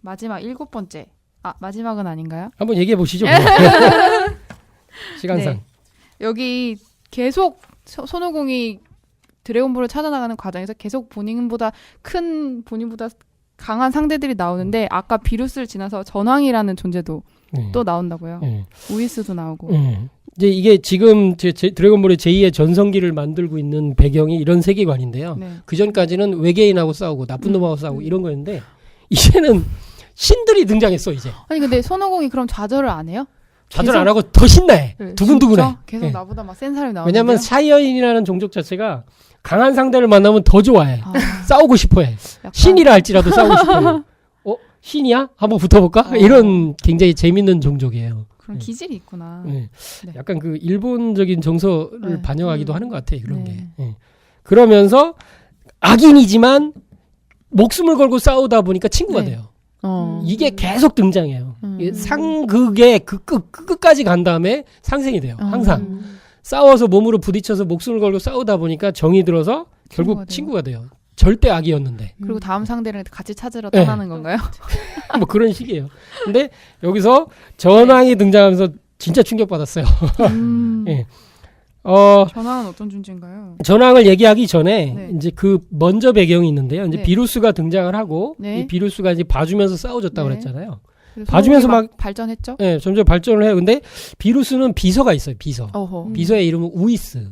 마지막 7번째. 마지막은 아닌가요? 한번 얘기해 보시죠. 시간상. 네. 여기 계속 손오공이 드래곤볼을 찾아나가는 과정에서 계속 본인보다 강한 상대들이 나오는데 아까 비루스를 지나서 전황이라는 존재도 또 나온다고요. 우이스도 나오고. 이제 이게 지금 드래곤볼의 제2의 전성기를 만들고 있는 배경이 이런 세계관인데요. 네. 그 전까지는 외계인하고 싸우고 나쁜 놈하고 싸우고 이런 거였는데 이제는 신들이 등장했어 이제. 아니 근데 손오공이 그럼 좌절을 안 해요? 좌절 안 하고 더 신나해. 네, 두근두근해. 진짜? 계속 나보다 막 센 사람이 나오는데요? 왜냐면 사이어인이라는 종족 자체가 강한 상대를 만나면 더 좋아해. 싸우고 싶어해. 약간... 신이라 할지라도 싸우고 싶어해. 신이야? 한번 붙어볼까? 이런 굉장히 재밌는 종족이에요. 그런 기질이 있구나. 네. 약간 그 일본적인 정서를 반영하기도 하는 것 같아요. 그런 게. 그러면서 악인이지만 목숨을 걸고 싸우다 보니까 친구가 돼요. 이게 계속 등장해요. 상극의 그 끝까지 간 다음에 상생이 돼요. 항상. 싸워서 몸으로 부딪혀서 목숨을 걸고 싸우다 보니까 정이 들어서 결국 친구가 돼요. 절대 악이었는데. 그리고 다음 상대를 같이 찾으러 떠나는 건가요? 뭐 그런 식이에요. 근데 여기서 전황이 등장하면서 진짜 충격받았어요. 전황은 어떤 존재인가요? 전황을 얘기하기 전에 이제 그 먼저 배경이 있는데요. 이제 비루스가 등장을 하고 이 비루스가 이제 봐주면서 싸워줬다고 그랬잖아요. 봐주면서 막 발전했죠? 네, 점점 발전을 해요. 근데 비루스는 비서가 있어요. 비서. 비서의 이름은 우이스.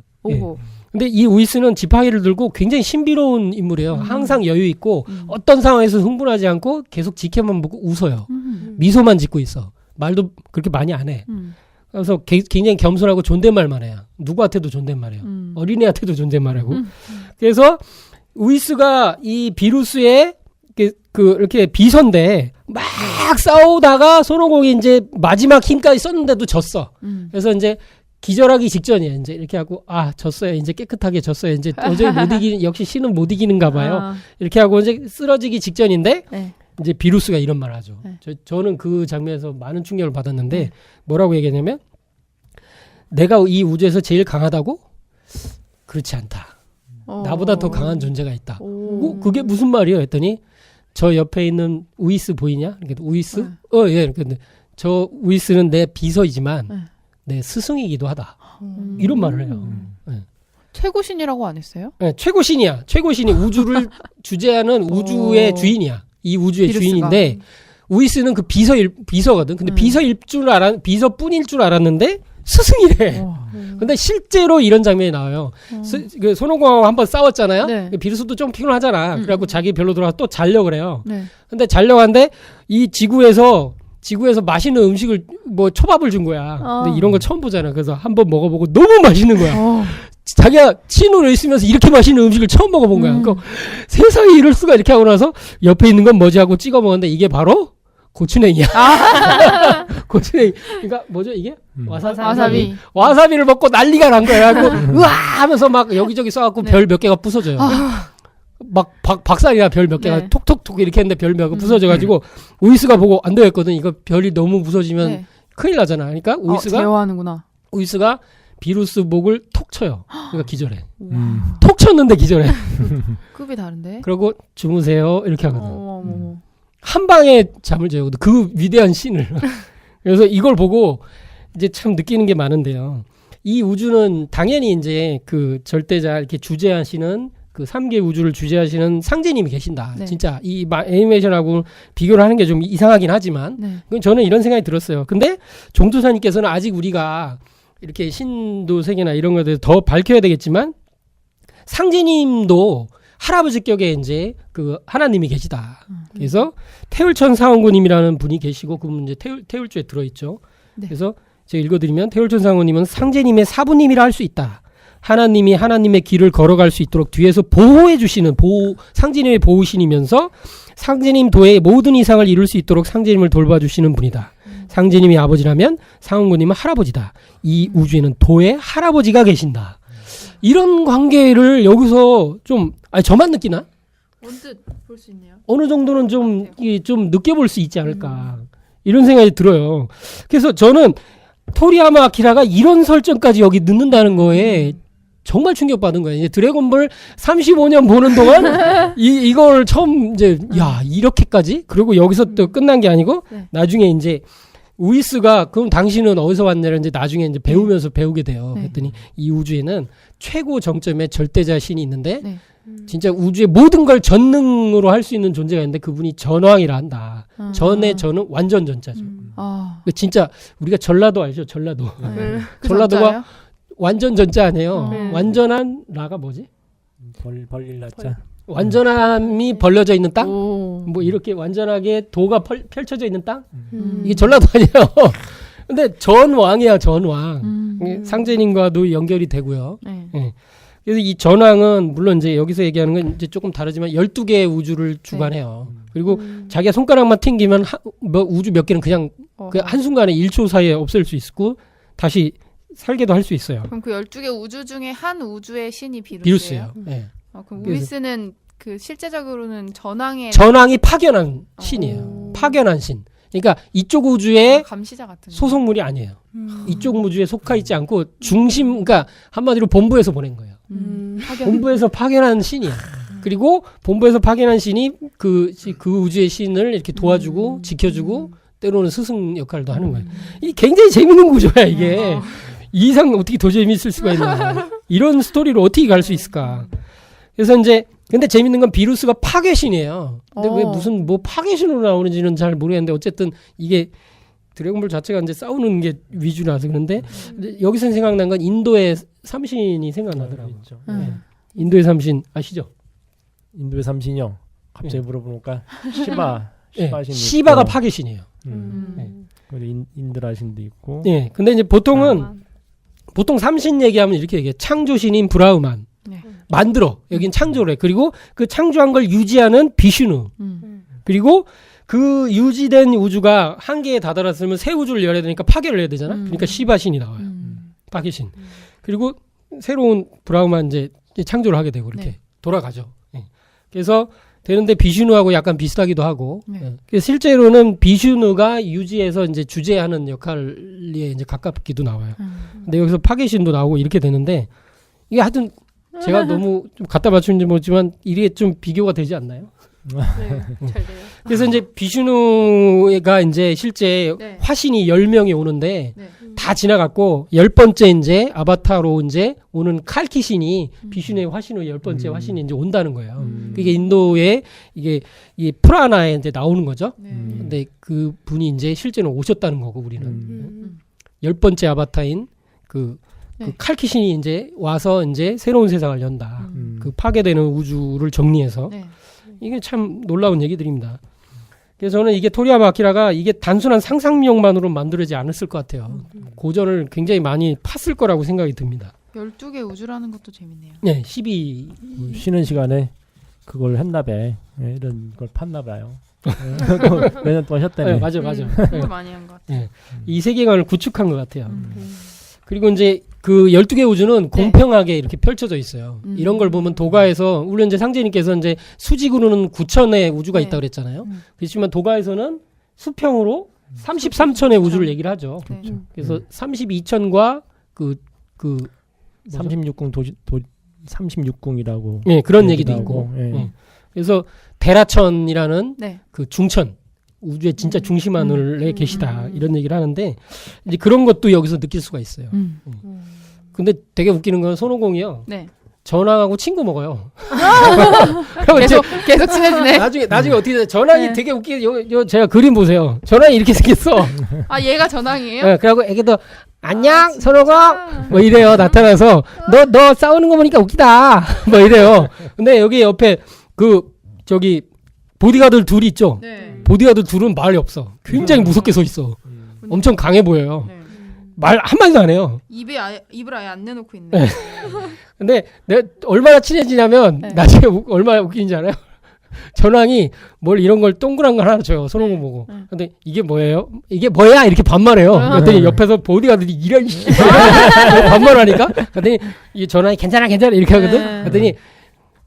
근데 이 우이스는 지팡이를 들고 굉장히 신비로운 인물이에요. 항상 여유 있고 어떤 상황에서 흥분하지 않고 계속 지켜만 보고 웃어요. 미소만 짓고 있어. 말도 그렇게 많이 안 해. 그래서 굉장히 겸손하고 존댓말만 해요. 누구한테도 존댓말해요. 어린애한테도 존댓말하고. 그래서 우이스가 이 비루스의 이렇게 비서인데 막 싸우다가 손오공이 이제 마지막 힘까지 썼는데도 졌어. 그래서 이제 기절하기 직전이에요. 이제 이렇게 하고 졌어요. 이제 깨끗하게 졌어요. 이제 도저히 못 이기는 역시 신은 못 이기는가 봐요. 이렇게 하고 이제 쓰러지기 직전인데 이제 비루스가 이런 말을 하죠. 저는 그 장면에서 많은 충격을 받았는데 뭐라고 얘기하냐면 내가 이 우주에서 제일 강하다고? 그렇지 않다. 나보다 더 강한 존재가 있다. 그게 무슨 말이에요? 했더니 저 옆에 있는 우이스 보이냐? 우이스? 예. 근데 저 우이스는 내 비서이지만 내 스승이기도 하다. 이런 말을 해요. 최고신이라고 안 했어요? 네, 최고신이야. 최고신이 우주를 주재하는 우주의 주인이야. 이 우주의 비루스가. 주인인데 우이스는 그 비서거든. 근데 비서뿐일 줄 알았는데 스승이래. 근데 실제로 이런 장면이 나와요. 그 손오공하고 한번 싸웠잖아요. 비루스도 좀 피곤하잖아. 그래갖고 자기 별로 돌아가 또 자려고 그래요. 근데 자려고 하는데 이 지구에서 맛있는 음식을 초밥을 준 거야. 근데 이런 거 처음 보잖아. 그래서 한번 먹어보고 너무 맛있는 거야. 자기가 친으로 있으면서 이렇게 맛있는 음식을 처음 먹어본 거야. 그러니까 세상에 이럴 수가 이렇게 하고 나서 옆에 있는 건 뭐지 하고 찍어 먹었는데 이게 바로 고추냉이야. 고추냉이. 그러니까 뭐죠 이게? 와사비. 와사비를 먹고 난리가 난 거야. 그래갖고 으아 하면서 막 여기저기 쏴갖고 별 몇 개가 부서져요. 막 박살이야. 별 몇 개가 톡톡톡 이렇게 했는데 별 몇 개가 부서져가지고 우이스가 보고 안 되겠거든. 이거 별이 너무 부서지면 큰일 나잖아. 그러니까 제어하는구나. 우이스가 비루스 목을 톡 쳐요. 그러니까 기절해. 톡 쳤는데 기절해. 급이 다른데? 그러고 주무세요. 이렇게 하거든. 한 방에 잠을 재요. 그 위대한 신을. 그래서 이걸 보고 이제 참 느끼는 게 많은데요. 이 우주는 당연히 이제 그 절대자 이렇게 주재하시는 그 3개 우주를 주재하시는 상제님이 계신다. 진짜 이 애니메이션하고 비교를 하는 게 좀 이상하긴 하지만 저는 이런 생각이 들었어요. 근데 종투사님께서는 아직 우리가 이렇게 신도 세계나 이런 거에 대해서 더 밝혀야 되겠지만 상제님도 할아버지 격에 이제 그 하나님이 계시다. 그래서 태울천 사원구님이라는 분이 계시고 그분 이제 태울주에 들어있죠. 그래서 제가 읽어드리면 태울천 사원구님은 상제님의 사부님이라 할 수 있다. 하나님이 하나님의 길을 걸어갈 수 있도록 뒤에서 보호해 주시는 상제님의 보호신이면서 상제님 도의 모든 이상을 이룰 수 있도록 상제님을 돌봐주시는 분이다. 상제님이 아버지라면 상원구님은 할아버지다. 이 우주에는 도의 할아버지가 계신다. 이런 관계를 여기서 좀 저만 느끼나? 언뜻 볼 수 있네요. 어느 정도는 좀 느껴볼 수 있지 않을까. 이런 생각이 들어요. 그래서 저는 토리야마 아키라가 이런 설정까지 여기 넣는다는 거에 정말 충격받은 거예요. 이제 드래곤볼 35년 보는 동안 이걸 처음 이제 야 이렇게까지? 그리고 여기서 또 끝난 게 아니고 나중에 이제 우이스가 그럼 당신은 어디서 왔냐를 이제 나중에 이제 배우면서 배우게 돼요. 그랬더니 이 우주에는 최고 정점의 절대자 신이 있는데 진짜 우주의 모든 걸 전능으로 할 수 있는 존재가 있는데 그분이 전왕이라 한다. 전의 전은 완전 전자죠. 진짜 우리가 전라도 알죠? 전라도. 전라도가 완전 전자 아니에요. 완전한 라가 뭐지? 벌릴 라자. 완전함이 벌려져 있는 땅? 뭐 이렇게 완전하게 도가 펼쳐져 있는 땅? 이게 전라도 아니에요. 근데 전왕이야, 전왕. 상제님과도 연결이 되고요. 네. 그래서 이 전왕은 물론 이제 여기서 얘기하는 건 이제 조금 다르지만 12개의 우주를 주관해요. 그리고 자기가 손가락만 튕기면 뭐 우주 몇 개는 그냥 그 한순간에 1초 사이에 없앨 수 있고 다시 살게도 할 수 있어요. 그럼 그 12개 우주 중에 한 우주의 신이 비루스예요. 네. 그럼 우이스는 그 실제적으로는 전왕이 파견한 신이에요. 파견한 신. 그러니까 이쪽 우주의 감시자 같은 소속물이 아니에요. 이쪽 우주에 속하 있지 않고 중심, 그러니까 한마디로 본부에서 보낸 거예요. 본부에서 파견한 신이야. 그리고 본부에서 파견한 신이 그 우주의 신을 이렇게 도와주고 지켜주고 때로는 스승 역할도 하는 거예요. 이 굉장히 재밌는 구조야 이게. 이 이상 어떻게 더 재밌을 수가 있나. 이런 스토리로 어떻게 갈 수 있을까. 그래서 이제 근데 재밌는 건 비루스가 파괴신이에요. 근데 왜 무슨 뭐 파괴신으로 나오는지는 잘 모르겠는데 어쨌든 이게 드래곤볼 자체가 이제 싸우는 게 위주라서 그런데 여기서 생각난 건 인도의 삼신이 생각나더라고요. 네. 인도의 삼신 아시죠? 인도의 삼신이요. 갑자기 물어보니까 시바신이 시바가 파괴신이에요. 그리고 인드라신도 있고. 네. 근데 이제 보통 삼신 얘기하면 이렇게 얘기해요. 창조신인 브라흐만. 만들어. 여긴 창조를 해. 그리고 그 창조한 걸 유지하는 비슈누. 그리고 그 유지된 우주가 한계에 다다랐으면 새 우주를 열어야 되니까 파괴를 해야 되잖아. 그러니까 시바신이 나와요. 파괴신. 그리고 새로운 브라흐만 이제 창조를 하게 되고 이렇게 돌아가죠. 네. 그래서 되는데 비슈누하고 약간 비슷하기도 하고. 그래서 실제로는 비슈누가 유지해서 이제 주재하는 역할에 이제 가깝기도 나와요. 근데 여기서 파괴신도 나오고 이렇게 되는데 이게 하여튼 제가 너무 좀 갖다 맞추는지 모르지만 이게 좀 비교가 되지 않나요? 네, 잘 돼요. 그래서 이제 비슈누가 이제 실제 화신이 10명이 오는데 다 지나갔고 10번째 이제 아바타로 이제 오는 칼키신이 비슈누의 화신 후 10번째 화신이 이제 온다는 거예요. 그게 인도의 이게 이 프라나에 이제 나오는 거죠. 근데 그 분이 이제 실제로 오셨다는 거고 우리는 10번째 아바타인 그 칼키신이 이제 와서 이제 새로운 세상을 연다. 그 파괴되는 우주를 정리해서 이게 참 놀라운 얘기들입니다. 그래서 저는 이게 토리야마 아키라가 이게 단순한 상상력만으로 만들어지지 않았을 것 같아요. 고전을 굉장히 많이 팠을 거라고 생각이 듭니다. 12개 우주라는 것도 재밌네요. 네, 12 쉬는 시간에 그걸 했나봐요. 네, 이런 걸 팠나봐요. 몇년 동안 쉬었다며. 네, 맞아. 그것도 많이 한 것 같아요. 네, 이 세계관을 구축한 것 같아요. 그리고 이제 그 12개 우주는 공평하게 이렇게 펼쳐져 있어요. 이런 걸 보면 도가에서, 물론 이제 상제님께서 이제 수직으로는 9천의 우주가 있다고 그랬잖아요. 그렇지만 도가에서는 수평으로 33천의 우주를 얘기를 하죠. 그래서 32천과 그 36궁 36궁이라고. 네, 그런 얘기도 있고. 그래서 데라천이라는 그 중천. 우주의 진짜 중심 안에 계시다 이런 얘기를 하는데 이제 그런 것도 여기서 느낄 수가 있어요. 근데 되게 웃기는 건 손오공이요. 전왕하고 친구 먹어요. 계속 친해지네. 나중에 어떻게 돼? 전왕이 되게 웃기게 제가 그림 보세요. 전왕이 이렇게 생겼어. 아 얘가 전왕이에요? 네, 그래갖고 애기도 안녕 손오공 뭐 이래요. 나타나서 너 싸우는 거 보니까 웃기다 뭐 이래요. 근데 여기 옆에 저기 보디가드 둘이 있죠. 보디가드 둘은 말이 없어. 굉장히 무섭게 서 있어. 엄청 강해 보여요. 말 한마디도 안 해요. 입을 아예 안 내놓고 있네. 근데 내가 얼마나 친해지냐면 나중에 얼마나 웃긴지 알아요? 전왕이 뭘 이런 걸 동그란 걸 하나 줘요. 손오공 보고. 근데 이게 뭐예요? 이게 뭐야? 이렇게 반말해요. 그랬더니 옆에서 보디가드들이 이런 반말하니까. 그랬더니 이 전왕이 괜찮아 이렇게 하거든. 그랬더니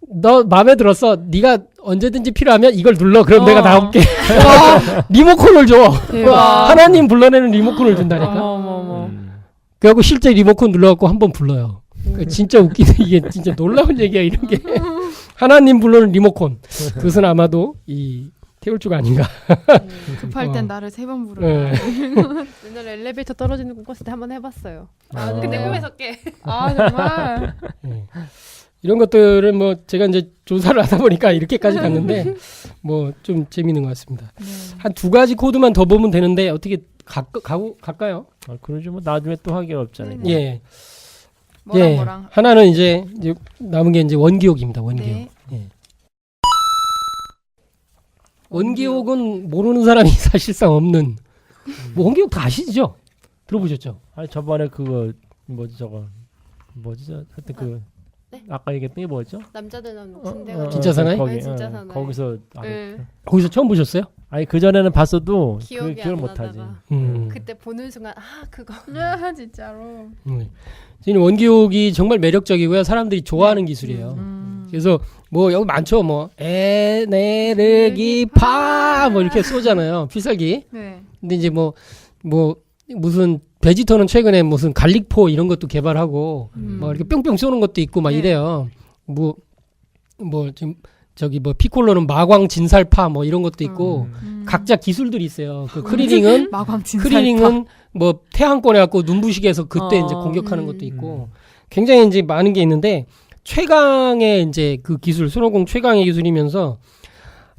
너 마음에 들었어. 네가 언제든지 필요하면 이걸 눌러. 그럼 내가 나올게. 리모컨을 줘. 하나님 불러내는 리모컨을 준다니까. 그래갖고 실제 리모컨 눌러갖고 한번 불러요. 진짜 웃기네. 이게 진짜 놀라운 얘기야 이런 게. 하나님 불러는 리모컨. 그것은 아마도 이 태울주가 아닌가. 급할 땐 나를 3번 부르라. 옛날에 엘리베이터 떨어지는 꿈 꿨을 때 한번 해봤어요. 아. 근데 꿈에서 깨. 아 정말. 이런 것들은 뭐 제가 이제 조사를 하다 보니까 이렇게까지 갔는데 뭐 좀 재미있는 것 같습니다. 한 2가지 코드만 더 보면 되는데 어떻게 갈까요? 그러지 뭐 나중에 또 하기 어렵잖아요. 예. 뭐랑. 하나는 이제 남은 게 이제 원기옥입니다. 원기옥. 네. 예. 원기옥은 모르는 사람이 사실상 없는. 뭐 원기옥 다 아시죠? 들어보셨죠? 아니 저번에 그거 뭐지 하여튼 그 네? 아까 얘기했던 게 뭐였죠? 남자들 나오는 군대가 진짜 사나이? 거기, 네, 진짜 사나이. 거기서 거기서 처음 보셨어요? 아니 그 전에는 봤어도 기억이 기억을 안 못하지. 나다가 그때 보는 순간 그거 진짜로. 지금 원기옥이 정말 매력적이고요. 사람들이 좋아하는 기술이에요. 그래서 뭐 여기 많죠. 뭐 에네르기 파뭐 이렇게 쏘잖아요. 필살기. 네. 근데 이제 뭐 무슨 베지터는 최근에 무슨 갈릭포 이런 것도 개발하고 뭐 이렇게 뿅뿅 쏘는 것도 있고 막 이래요. 뭐 지금 저기 뭐 피콜로는 마광 진살파 뭐 이런 것도 있고 각자 기술들이 있어요. 그 크리링은 마광 진살파. 크리링은 뭐 태양권에 갖고 눈부시게 해서 그때 이제 공격하는 것도 있고 굉장히 이제 많은 게 있는데 최강의 이제 그 기술 손오공 최강의 기술이면서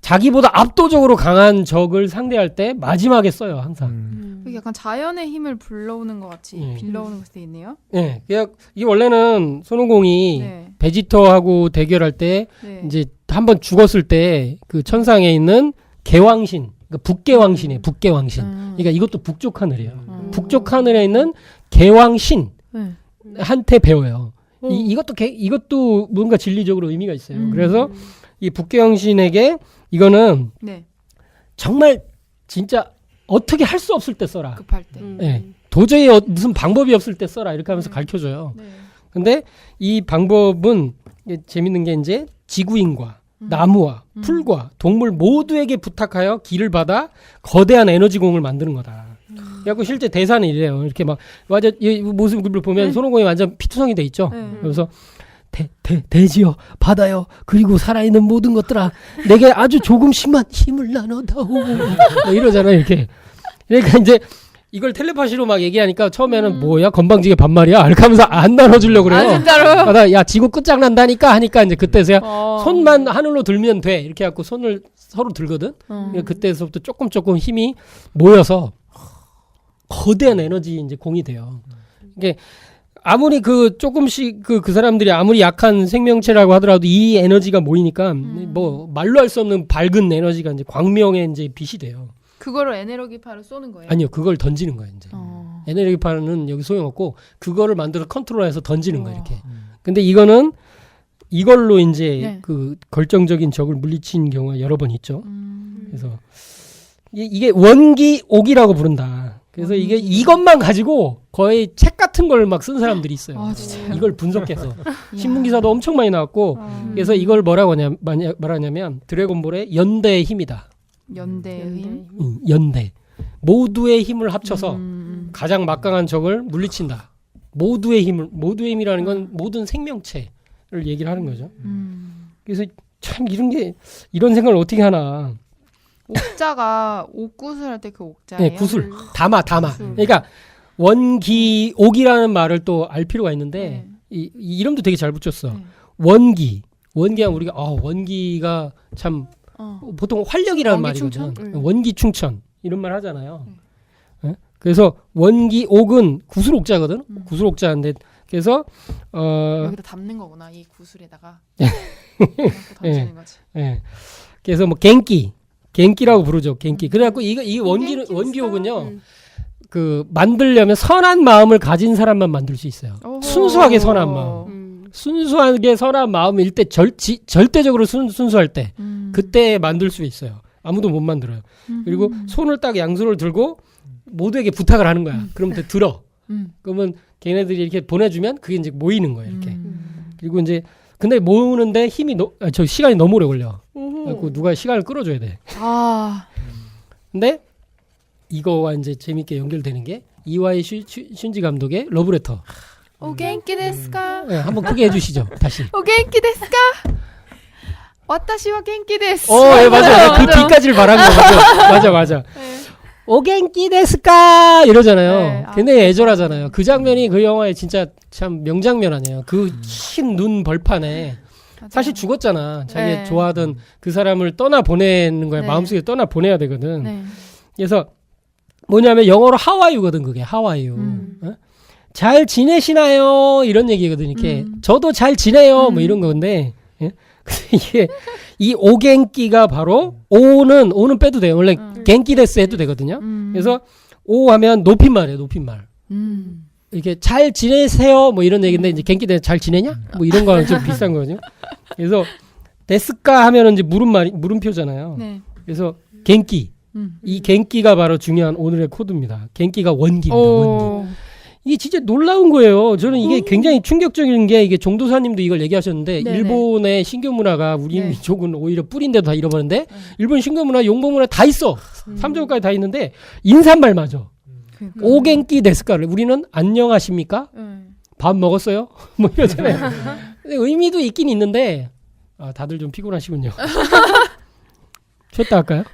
자기보다 압도적으로 강한 적을 상대할 때 마지막에 써요 항상. 약간 자연의 힘을 불러오는 것 같이 빌려오는 것도 있네요. 네, 이 원래는 손오공이 베지터하고 대결할 때 이제 한번 죽었을 때 그 천상에 있는 개왕신, 그러니까 북개왕신이에요. 북개왕신. 그러니까 이것도 북쪽 하늘이에요. 북쪽 하늘에 있는 개왕신 한테 배워요. 이것도 뭔가 진리적으로 의미가 있어요. 그래서 이 북개왕신에게 이거는 정말 진짜 어떻게 할 수 없을 때 써라. 급할 때. 네. 도저히 무슨 방법이 없을 때 써라. 이렇게 하면서 가르쳐줘요. 근데 이 방법은 재밌는 게 이제 지구인과 나무와 풀과 동물 모두에게 부탁하여 길을 받아 거대한 에너지공을 만드는 거다. 그래갖고 실제 대사는 이래요. 이렇게 막 맞아 이 모습을 보면 손오공이 완전 피투성이 돼 있죠. 그래서 대지여 바다여 그리고 살아있는 모든 것들아 내게 아주 조금씩만 힘을 나눠다오 뭐 이러잖아요. 이렇게. 그러니까 이제 이걸 텔레파시로 막 얘기하니까 처음에는 뭐야 건방지게 반말이야 이렇게 하면서 안 나눠주려고 그래요. 아 진짜로? 야 지구 끝장난다니까 하니까 이제 그때서야 손만 하늘로 들면 돼 이렇게 해갖고 손을 서로 들거든. 그러니까 그때서부터 조금 힘이 모여서 거대한 에너지 이제 공이 돼요. 이게 아무리 조금씩 그 사람들이 아무리 약한 생명체라고 하더라도 이 에너지가 모이니까 뭐 말로 할 수 없는 밝은 에너지가 이제 광명의 이제 빛이 돼요. 그거를 에네르기파를 쏘는 거예요? 아니요, 그걸 던지는 거예요, 이제. 에네르기파는 여기 소용없고 그거를 만들어 컨트롤해서 던지는 거예요, 이렇게. 근데 이걸로 이제 그 결정적인 적을 물리친 경우가 여러 번 있죠. 그래서 이게 원기옥이라고 부른다. 그래서 이것만 가지고 거의 책 같은 걸 막 쓴 사람들이 있어요. 아, 진짜요? 이걸 분석해서 신문 기사도 엄청 많이 나왔고, 그래서 이걸 뭐라고 말하냐면 드래곤볼의 연대의 힘이다. 연대의 힘? 연대. 모두의 힘을 합쳐서 가장 막강한 적을 물리친다. 모두의 힘이라는 건 모든 생명체를 얘기를 하는 거죠. 그래서 참 이런 생각을 어떻게 하나. 옥자가 옥구슬 할 때 그 옥자예요? 네, 구슬. 담아. 그러니까 원기옥이라는 말을 또 알 필요가 있는데 이 이름도 되게 잘 붙였어. 원기하면 우리가 원기가 참 보통 활력이라는 말이거든. 원기충천 이런 말 하잖아요. 네? 그래서 원기옥은 구슬옥자거든. 구슬옥자인데 그래서 여기다 담는 거구나 이 구슬에다가 던지는 거지. 네. 그래서 뭐 갱기라고 부르죠. 갱기. 그래갖고 이 원기옥은요. 그 만들려면 선한 마음을 가진 사람만 만들 수 있어요. 순수하게 선한 마음. 순수하게 선한 마음일 때 절대적으로 순수할 때 그때 만들 수 있어요. 아무도 못 만들어요. 그리고 손을 딱 양손을 들고 모두에게 부탁을 하는 거야. 그럼 들어. 그러면 걔네들이 이렇게 보내주면 그게 이제 모이는 거예요. 이렇게. 그리고 이제 근데 모으는데 시간이 너무 오래 걸려. 그래서 누가 시간을 끌어줘야 돼. 근데 이거와 이제 재밌게 연결되는 게 이와이 슌지 감독의 러브레터. 오겐키 데스까? 네, 한번 크게 해주시죠. 다시. 오겐키 데스까? 와타시와 겐키 데스. 예, 맞아요. 그 뒤까지를 말한 거죠. 맞아. 네. 오겐키 데스까 이러잖아요. 네, 굉장히 애절하잖아요. 그 장면이 그 영화에 진짜 참 명장면 아니에요. 그 흰 눈 벌판에 맞아요. 사실 죽었잖아. 자기 네. 좋아하던 그 사람을 떠나 보내는 거야. 네. 마음속에 떠나 보내야 되거든. 네. 그래서 뭐냐면 영어로 하와이유거든. 그게 하와이유. 어? 잘 지내시나요? 이런 얘기거든. 이렇게 저도 잘 지내요. 뭐 이런 건데. 예? 이게 이 오겐끼가 바로 오는 빼도 돼요. 원래 겐끼 데스 해도 되거든요. 그래서 오 하면 높임말이에요. 높임말. 이렇게 잘 지내세요. 뭐 이런 얘기인데 이제 겐끼 데스 잘 지내냐? 뭐 이런 거랑 좀 비슷한 거거든요. 그래서 데스까 하면은 이제 물음표잖아요. 네. 그래서 겐끼. 이 겐끼가 바로 중요한 오늘의 코드입니다. 겐끼가 원기입니다. 원기. 이게 진짜 놀라운 거예요. 저는 이게 굉장히 충격적인 게 이게 종도사님도 이걸 얘기하셨는데 네네. 일본의 신교 문화가 우리 네. 민족은 오히려 뿌린데도 다 잃어버렸는데 일본 신교 문화, 용복 문화 다 있어. 3조까지 다 있는데 인사말마저 그러니까. 오겐끼 데스까를 우리는 안녕하십니까? 밥 먹었어요? 뭐 이러잖아요. 근데 의미도 있긴 있는데 다들 좀 피곤하시군요. 쉬었다 할까요?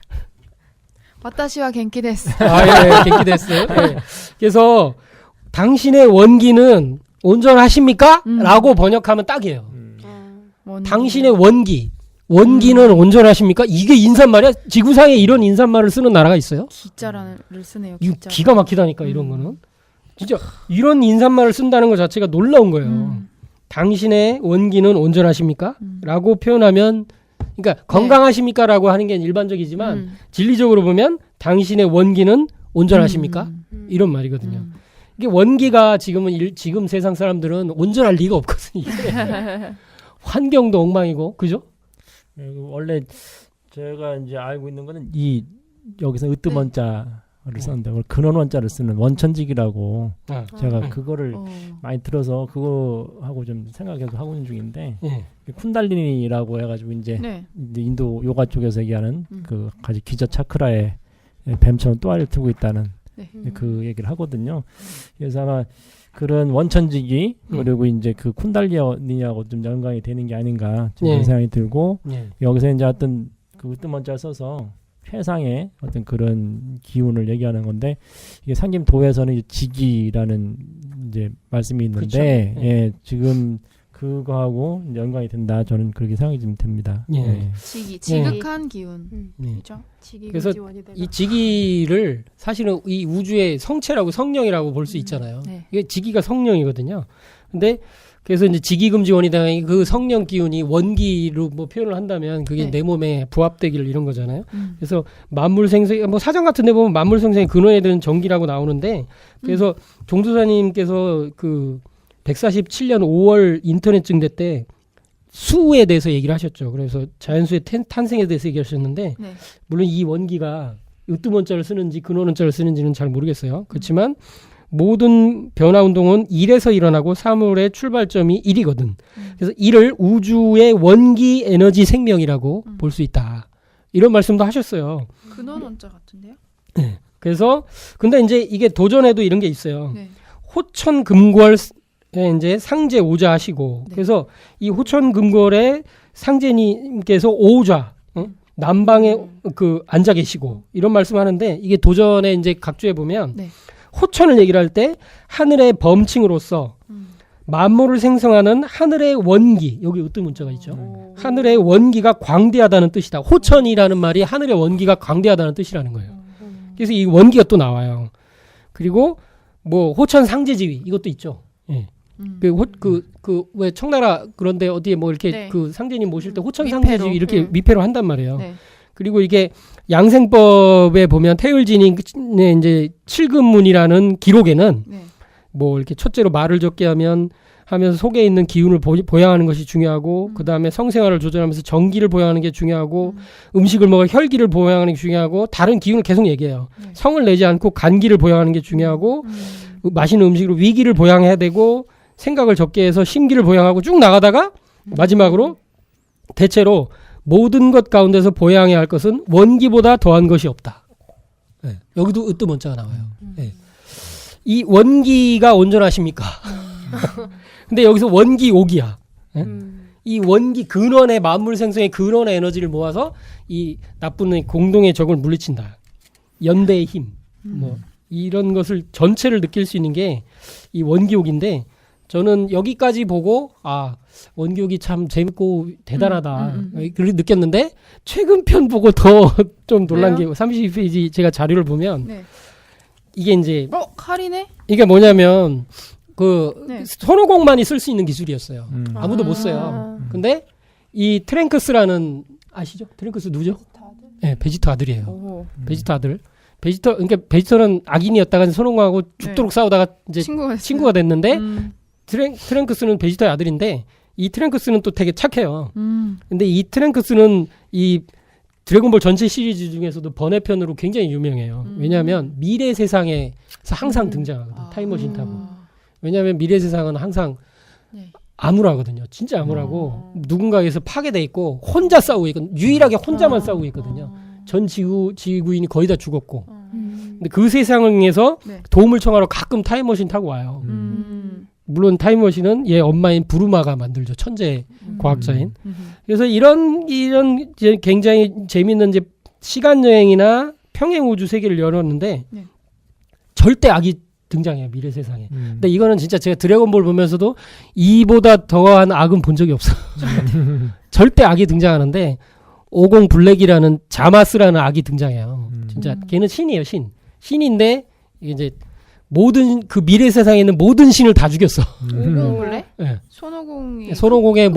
와타시와 겐키 데스. 예, 겐키 데스. 예. 그래서 당신의 원기는 온전하십니까? 라고 번역하면 딱이에요. 당신의 원기는 온전하십니까? 이게 인사말이야? 지구상에 이런 인사말을 쓰는 나라가 있어요? 기자를 쓰네요. 이거 기가 막히다니까 이런 거는. 진짜 이런 인사말을 쓴다는 것 자체가 놀라운 거예요. 당신의 원기는 온전하십니까? 라고 표현하면 그러니까 건강하십니까? 라고 하는 게 일반적이지만 진리적으로 보면 당신의 원기는 온전하십니까? 이런 말이거든요. 이게 원기가 지금 세상 사람들은 온전할 리가 없거든요. 환경도 엉망이고, 그죠? 원래 제가 이제 알고 있는 거는 여기서 으뜸원자를 썼는데 근원 원자를 쓰는 원천직이라고 제가 그거를 많이 들어서 그거하고 좀 생각해서 하고 있는 중인데 쿤달리니라고 해가지고 이제 인도 요가 쪽에서 얘기하는 그 가지 기저 차크라에 뱀처럼 또아리를 트고 있다는 그 얘기를 하거든요. 그래서 아마 그런 원천직이 그리고 이제 그 쿤달리니하고 좀 연관이 되는 게 아닌가 그런 생각이 들고 여기서 이제 어떤 그 으뜸원자를 써서 최상의 어떤 그런 기운을 얘기하는 건데 이게 상김도에서는 직이라는 이제 말씀이 있는데 예, 지금 그거하고 연관이 된다. 저는 그렇게 생각이 좀 됩니다. 예. 지극한 기운. 그렇죠? 그래서 이 직이를 사실은 이 우주의 성체라고 성령이라고 볼 수 있잖아요. 이게 직이가 성령이거든요. 근데 그래서 이제 직이금지원이다 그 성령 기운이 원기로 뭐 표현을 한다면 그게 내 몸에 부합되기를 이런 거잖아요. 그래서 만물생생 뭐 사전 같은 데 보면 만물생생의 근원에 드는 전기라고 나오는데 그래서 종도사님께서 그 147년 5월 인터넷 증대 때 수에 대해서 얘기를 하셨죠. 그래서 자연수의 탄생에 대해서 얘기하셨는데 물론 이 원기가 으뜸원자를 쓰는지 근원원자를 쓰는지는 잘 모르겠어요. 그렇지만 모든 변화운동은 1에서 일어나고 사물의 출발점이 1이거든. 그래서 1을 우주의 원기 에너지 생명이라고 볼 수 있다. 이런 말씀도 하셨어요. 근원원자 같은데요? 네. 그래서 근데 이제 이게 도전에도 이런 게 있어요. 호천금궐 이제 상제 오자 하시고 그래서 이 호천금궐의 상제님께서 오자 남방에 그 앉아 계시고 이런 말씀하는데 이게 도전에 이제 각주에 보면 호천을 얘기를 할 때 하늘의 범칭으로서 만물을 생성하는 하늘의 원기 여기 으뜸 문자가 있죠. 하늘의 원기가 광대하다는 뜻이다. 호천이라는 말이 하늘의 원기가 광대하다는 뜻이라는 거예요. 그래서 이 원기가 또 나와요. 그리고 뭐 호천 상제지위 이것도 있죠. 예. 왜 청나라 그런데 어디에 뭐 이렇게 그 상제님 모실 때 호천 상제지위 이렇게 미패로 한단 말이에요. 그리고 이게 양생법에 보면 태을진이 이제 칠근문이라는 기록에는 뭐 이렇게 첫째로 말을 적게 하면서 속에 있는 기운을 보양하는 것이 중요하고 그 다음에 성생활을 조절하면서 정기를 보양하는 게 중요하고 음식을 먹어 혈기를 보양하는 게 중요하고 다른 기운을 계속 얘기해요. 성을 내지 않고 간기를 보양하는 게 중요하고 맛있는 음식으로 위기를 보양해야 되고 생각을 적게 해서 심기를 보양하고 쭉 나가다가 마지막으로 대체로 모든 것 가운데서 보양해야 할 것은 원기보다 더한 것이 없다. 여기도 으뜸원자가 나와요. 이 원기가 온전하십니까? 근데 여기서 원기 옥이야. 예? 이 원기 근원의 만물 생성의 근원의 에너지를 모아서 이 나쁜 공동의 적을 물리친다. 연대의 힘. 뭐 이런 것을 전체를 느낄 수 있는 게 이 원기옥인데 저는 여기까지 보고 원기옥이 참 재밌고 대단하다 그렇게 느꼈는데 최근 편 보고 더 좀 놀란 게 32페이지 제가 자료를 보면 네. 이게 이제 칼이네? 이게 뭐냐면 손오공만이 쓸 수 있는 기술이었어요. 아무도 못 써요. 근데 이 트랭크스라는 아시죠? 트랭크스 누구죠? 네, 베지터 아들이에요. 베지터 아들. 그러니까 베지터는 악인이었다가 손오공하고 죽도록 싸우다가 이제 친구가 됐는데 트랭크스는 베지터의 아들인데 이 트랭크스는 또 되게 착해요. 근데 이 트랭크스는 이 드래곤볼 전체 시리즈 중에서도 번외편으로 굉장히 유명해요. 왜냐하면 미래 세상에서 항상 등장하거든. 타임머신 타고. 왜냐하면 미래 세상은 항상 암울하거든요. 진짜 암울하고 누군가에서 파괴돼 있고 혼자 싸우고 있거든요. 유일하게 혼자만 싸우고 있거든요. 전 지구인이 거의 다 죽었고. 근데 그 세상에서 도움을 청하러 가끔 타임머신 타고 와요. 물론 타임머신은 얘 엄마인 부르마가 만들죠. 천재 과학자인. 그래서 이런 이제 굉장히 재밌는 이제 시간 여행이나 평행 우주 세계를 열었는데 절대 악이 등장해요. 미래 세상에. 근데 이거는 진짜 제가 드래곤볼 보면서도 이보다 더한 악은 본 적이 없어. 절대 악이 등장하는데 50 블랙이라는 자마스라는 악이 등장해요. 진짜 걔는 신이에요. 신인데 이제 모든 그 미래 세상에 있는 모든 신을 다 죽였어. 50 블랙? 네. 손오공의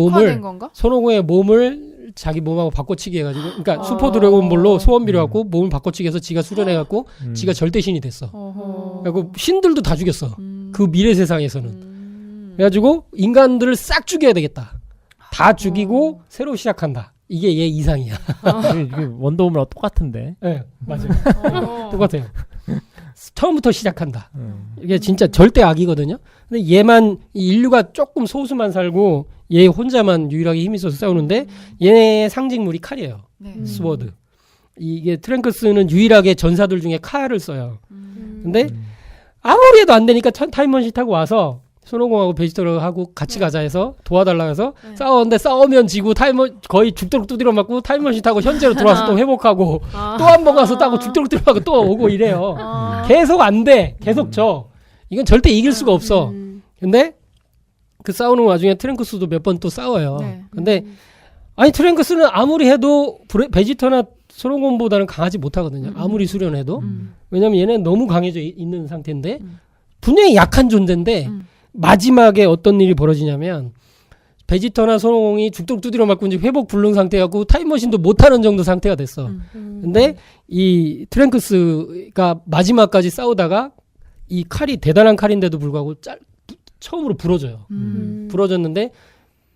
몸을 자기 몸하고 바꿔치기 해가지고, 그러니까 슈퍼 드래곤볼로 소원비를 갖고 몸을 바꿔치기 해서 지가 수련해갖고 지가 절대 신이 됐어. 그리고 신들도 다 죽였어. 그 미래 세상에서는. 그래가지고 인간들을 싹 죽여야 되겠다. 다 죽이고 새로 시작한다. 이게 얘 이상이야. 이게 원더우먼하고 똑같은데. 네, 맞아요. 똑같아요. 처음부터 시작한다. 이게 진짜 절대 악이거든요. 근데 얘만 인류가 조금 소수만 살고 얘 혼자만 유일하게 힘이 있어서 싸우는데 얘의 상징물이 칼이에요. 스워드. 이게 트랭크스는 유일하게 전사들 중에 칼을 써요. 근데 아무리 해도 안 되니까 타임머신 타고 와서 손오공하고 베지터하고 같이 가자 해서 도와달라 해서 싸웠는데 싸우면 지고 거의 죽도록 두드려 맞고 타임머신 타고 현재로 들어와서 또 회복하고 또 한 번 가서 따고 죽도록 들어가고 또 오고 이래요. 계속 안 돼. 계속 져. 이건 절대 이길 수가 없어. 근데 그 싸우는 와중에 트랭크스도 몇 번 또 싸워요. 근데 아니 트랭크스는 아무리 해도 베지터나 손오공보다는 강하지 못하거든요. 아무리 수련해도. 왜냐면 얘는 너무 강해져 있는 상태인데 분명히 약한 존재인데 마지막에 어떤 일이 벌어지냐면 베지터나 손오공이 죽도록 두드려 맞고 이제 회복 불능 상태하고 타임머신도 못하는 정도 상태가 됐어. 근데 이 트랭크스가 마지막까지 싸우다가 이 칼이 대단한 칼인데도 불구하고 처음으로 부러져요. 부러졌는데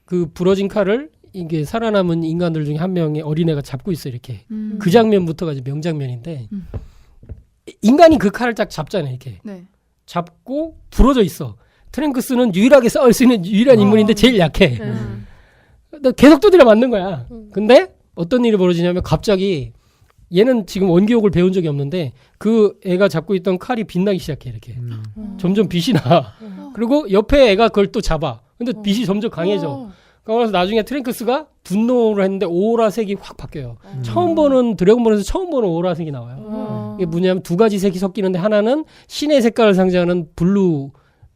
그 부러진 칼을 이게 살아남은 인간들 중에 한 명의 어린애가 잡고 있어 이렇게. 그 장면부터가 이제 명장면인데 인간이 그 칼을 딱 잡잖아요 이렇게. 잡고 부러져 있어. 트랭크스는 유일하게 싸울 수 있는 유일한 인물인데 제일 약해. 계속 두드려 맞는 거야. 근데 어떤 일이 벌어지냐면 갑자기 얘는 지금 원기옥을 배운 적이 없는데 그 애가 잡고 있던 칼이 빛나기 시작해 이렇게. 점점 빛이 나. 그리고 옆에 애가 그걸 또 잡아. 근데 빛이 점점 강해져. 그래서 나중에 트랭크스가 분노를 했는데 오라색이 확 바뀌어요. 처음 보는 드래곤볼에서 처음 보는 오라색이 나와요. 이게 뭐냐면 두 가지 색이 섞이는데 하나는 신의 색깔을 상징하는 블루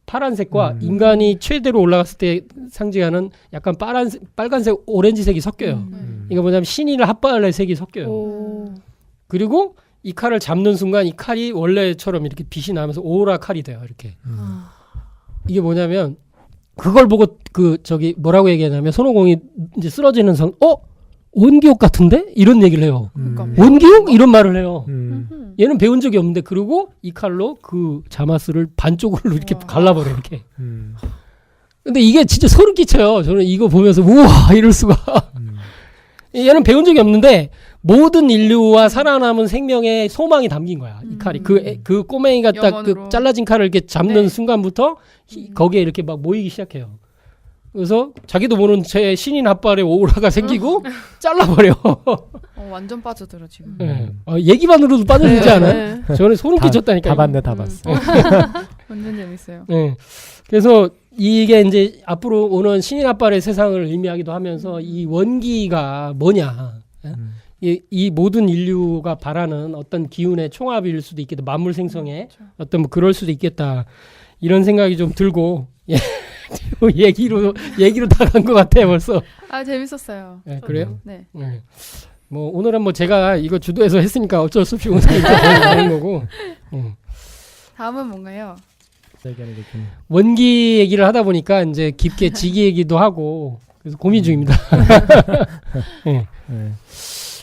파란색과 인간이 최대로 올라갔을 때 상징하는 약간 빨간색, 오렌지색이 섞여요. 이게 뭐냐면 신이랑 핫바알의 색이 섞여요. 그리고 이 칼을 잡는 순간 이 칼이 원래처럼 이렇게 빛이 나면서 오라 칼이 돼요. 이렇게. 이게 뭐냐면 그걸 보고 뭐라고 얘기하냐면 손오공이 이제 쓰러지는 원기옥 같은데? 이런 얘기를 해요. 원기옥? 이런 말을 해요. 얘는 배운 적이 없는데 그리고 이 칼로 그 자마스를 반쪽으로 이렇게 갈라버려 이렇게. 근데 이게 진짜 소름 끼쳐요. 저는 이거 보면서 우와 이럴 수가. 얘는 배운 적이 없는데 모든 인류와 살아남은 생명의 소망이 담긴 거야. 이 칼이. 그 꼬맹이가 딱 그 잘라진 칼을 이렇게 잡는 순간부터 거기에 이렇게 막 모이기 시작해요. 그래서 자기도 모르는 채 신인 핫발에 오라가 생기고 잘라버려. 완전 빠져들어 지금. 네. 얘기만으로도 빠져들지 않아요? 저는 소름 끼쳤다니까. 다 봤어. 완전 재밌어요. 네. 그래서 이게 이제 앞으로 오는 신인 아빠의 세상을 의미하기도 하면서 이 원기가 뭐냐. 이 모든 인류가 바라는 어떤 기운의 총합일 수도 있겠다. 만물 생성의 어떤 뭐 그럴 수도 있겠다. 이런 생각이 좀 들고 얘기로 다 간 것 같아요 벌써. 아 재밌었어요. 네, 그래요? 네. 네. 뭐 오늘은 뭐 제가 이거 주도해서 했으니까 어쩔 수 없이 오늘 하는 거고. 다음은 뭔가요? 원기 얘기를 하다 보니까 이제 깊게 지기 얘기도 하고 그래서 고민 중입니다. 네.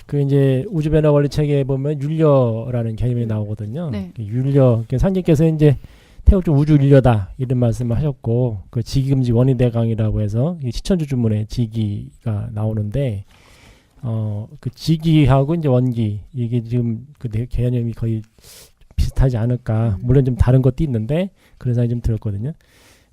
그 이제 우주 변화 원리 책에 보면 율려라는 개념이 나오거든요. 네. 율려, 상님께서 이제 태우주 우주 율려다 이런 말씀을 하셨고 그 지기금지 원위대강이라고 해서 이 시천주 주문에 지기가 나오는데 그 지기하고 이제 원기 이게 지금 그 개념이 거의 비슷하지 않을까. 물론 좀 다른 것도 있는데 그런 생각이 좀 들었거든요.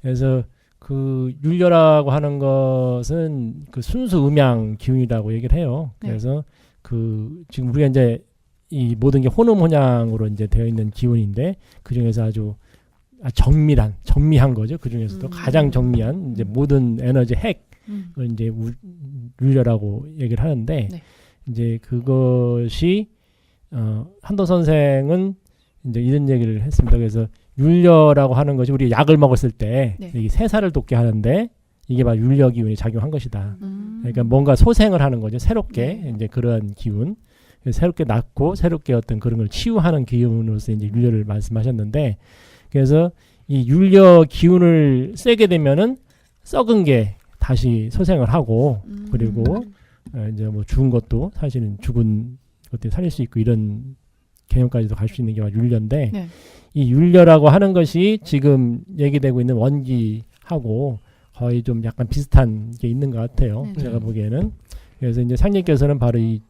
그래서 그 율려라고 하는 것은 그 순수 음양 기운이라고 얘기를 해요. 그래서 그 지금 우리가 이제 이 모든 게 혼음혼양으로 이제 되어 있는 기운인데 그 중에서 아주 정미한 거죠. 그 중에서도 가장 정미한 이제 모든 에너지 핵을 이제 율려라고 얘기를 하는데 이제 그것이 한도 선생은 이제 이런 얘기를 했습니다. 그래서 율려라고 하는 것이 우리 약을 먹었을 때 이 세살을 돋게 하는데 이게 바로 율려 기운이 작용한 것이다. 그러니까 뭔가 소생을 하는 거죠. 새롭게 이제 그러한 기운, 새롭게 낳고 새롭게 어떤 그런 걸 치유하는 기운으로서 이제 율려를 말씀하셨는데, 그래서 이 율려 기운을 세게 되면은 썩은 게 다시 소생을 하고 그리고 이제 뭐 죽은 것도 사실은 죽은 것들이 살릴 수 있고 이런 개념까지도 갈 수 있는 게 율려인데 이 율려라고 하는 것이 지금 얘기되고 있는 원기하고 거의 좀 약간 비슷한 게 있는 것 같아요. 제가 보기에는. 그래서 이제 상님께서는 바로 이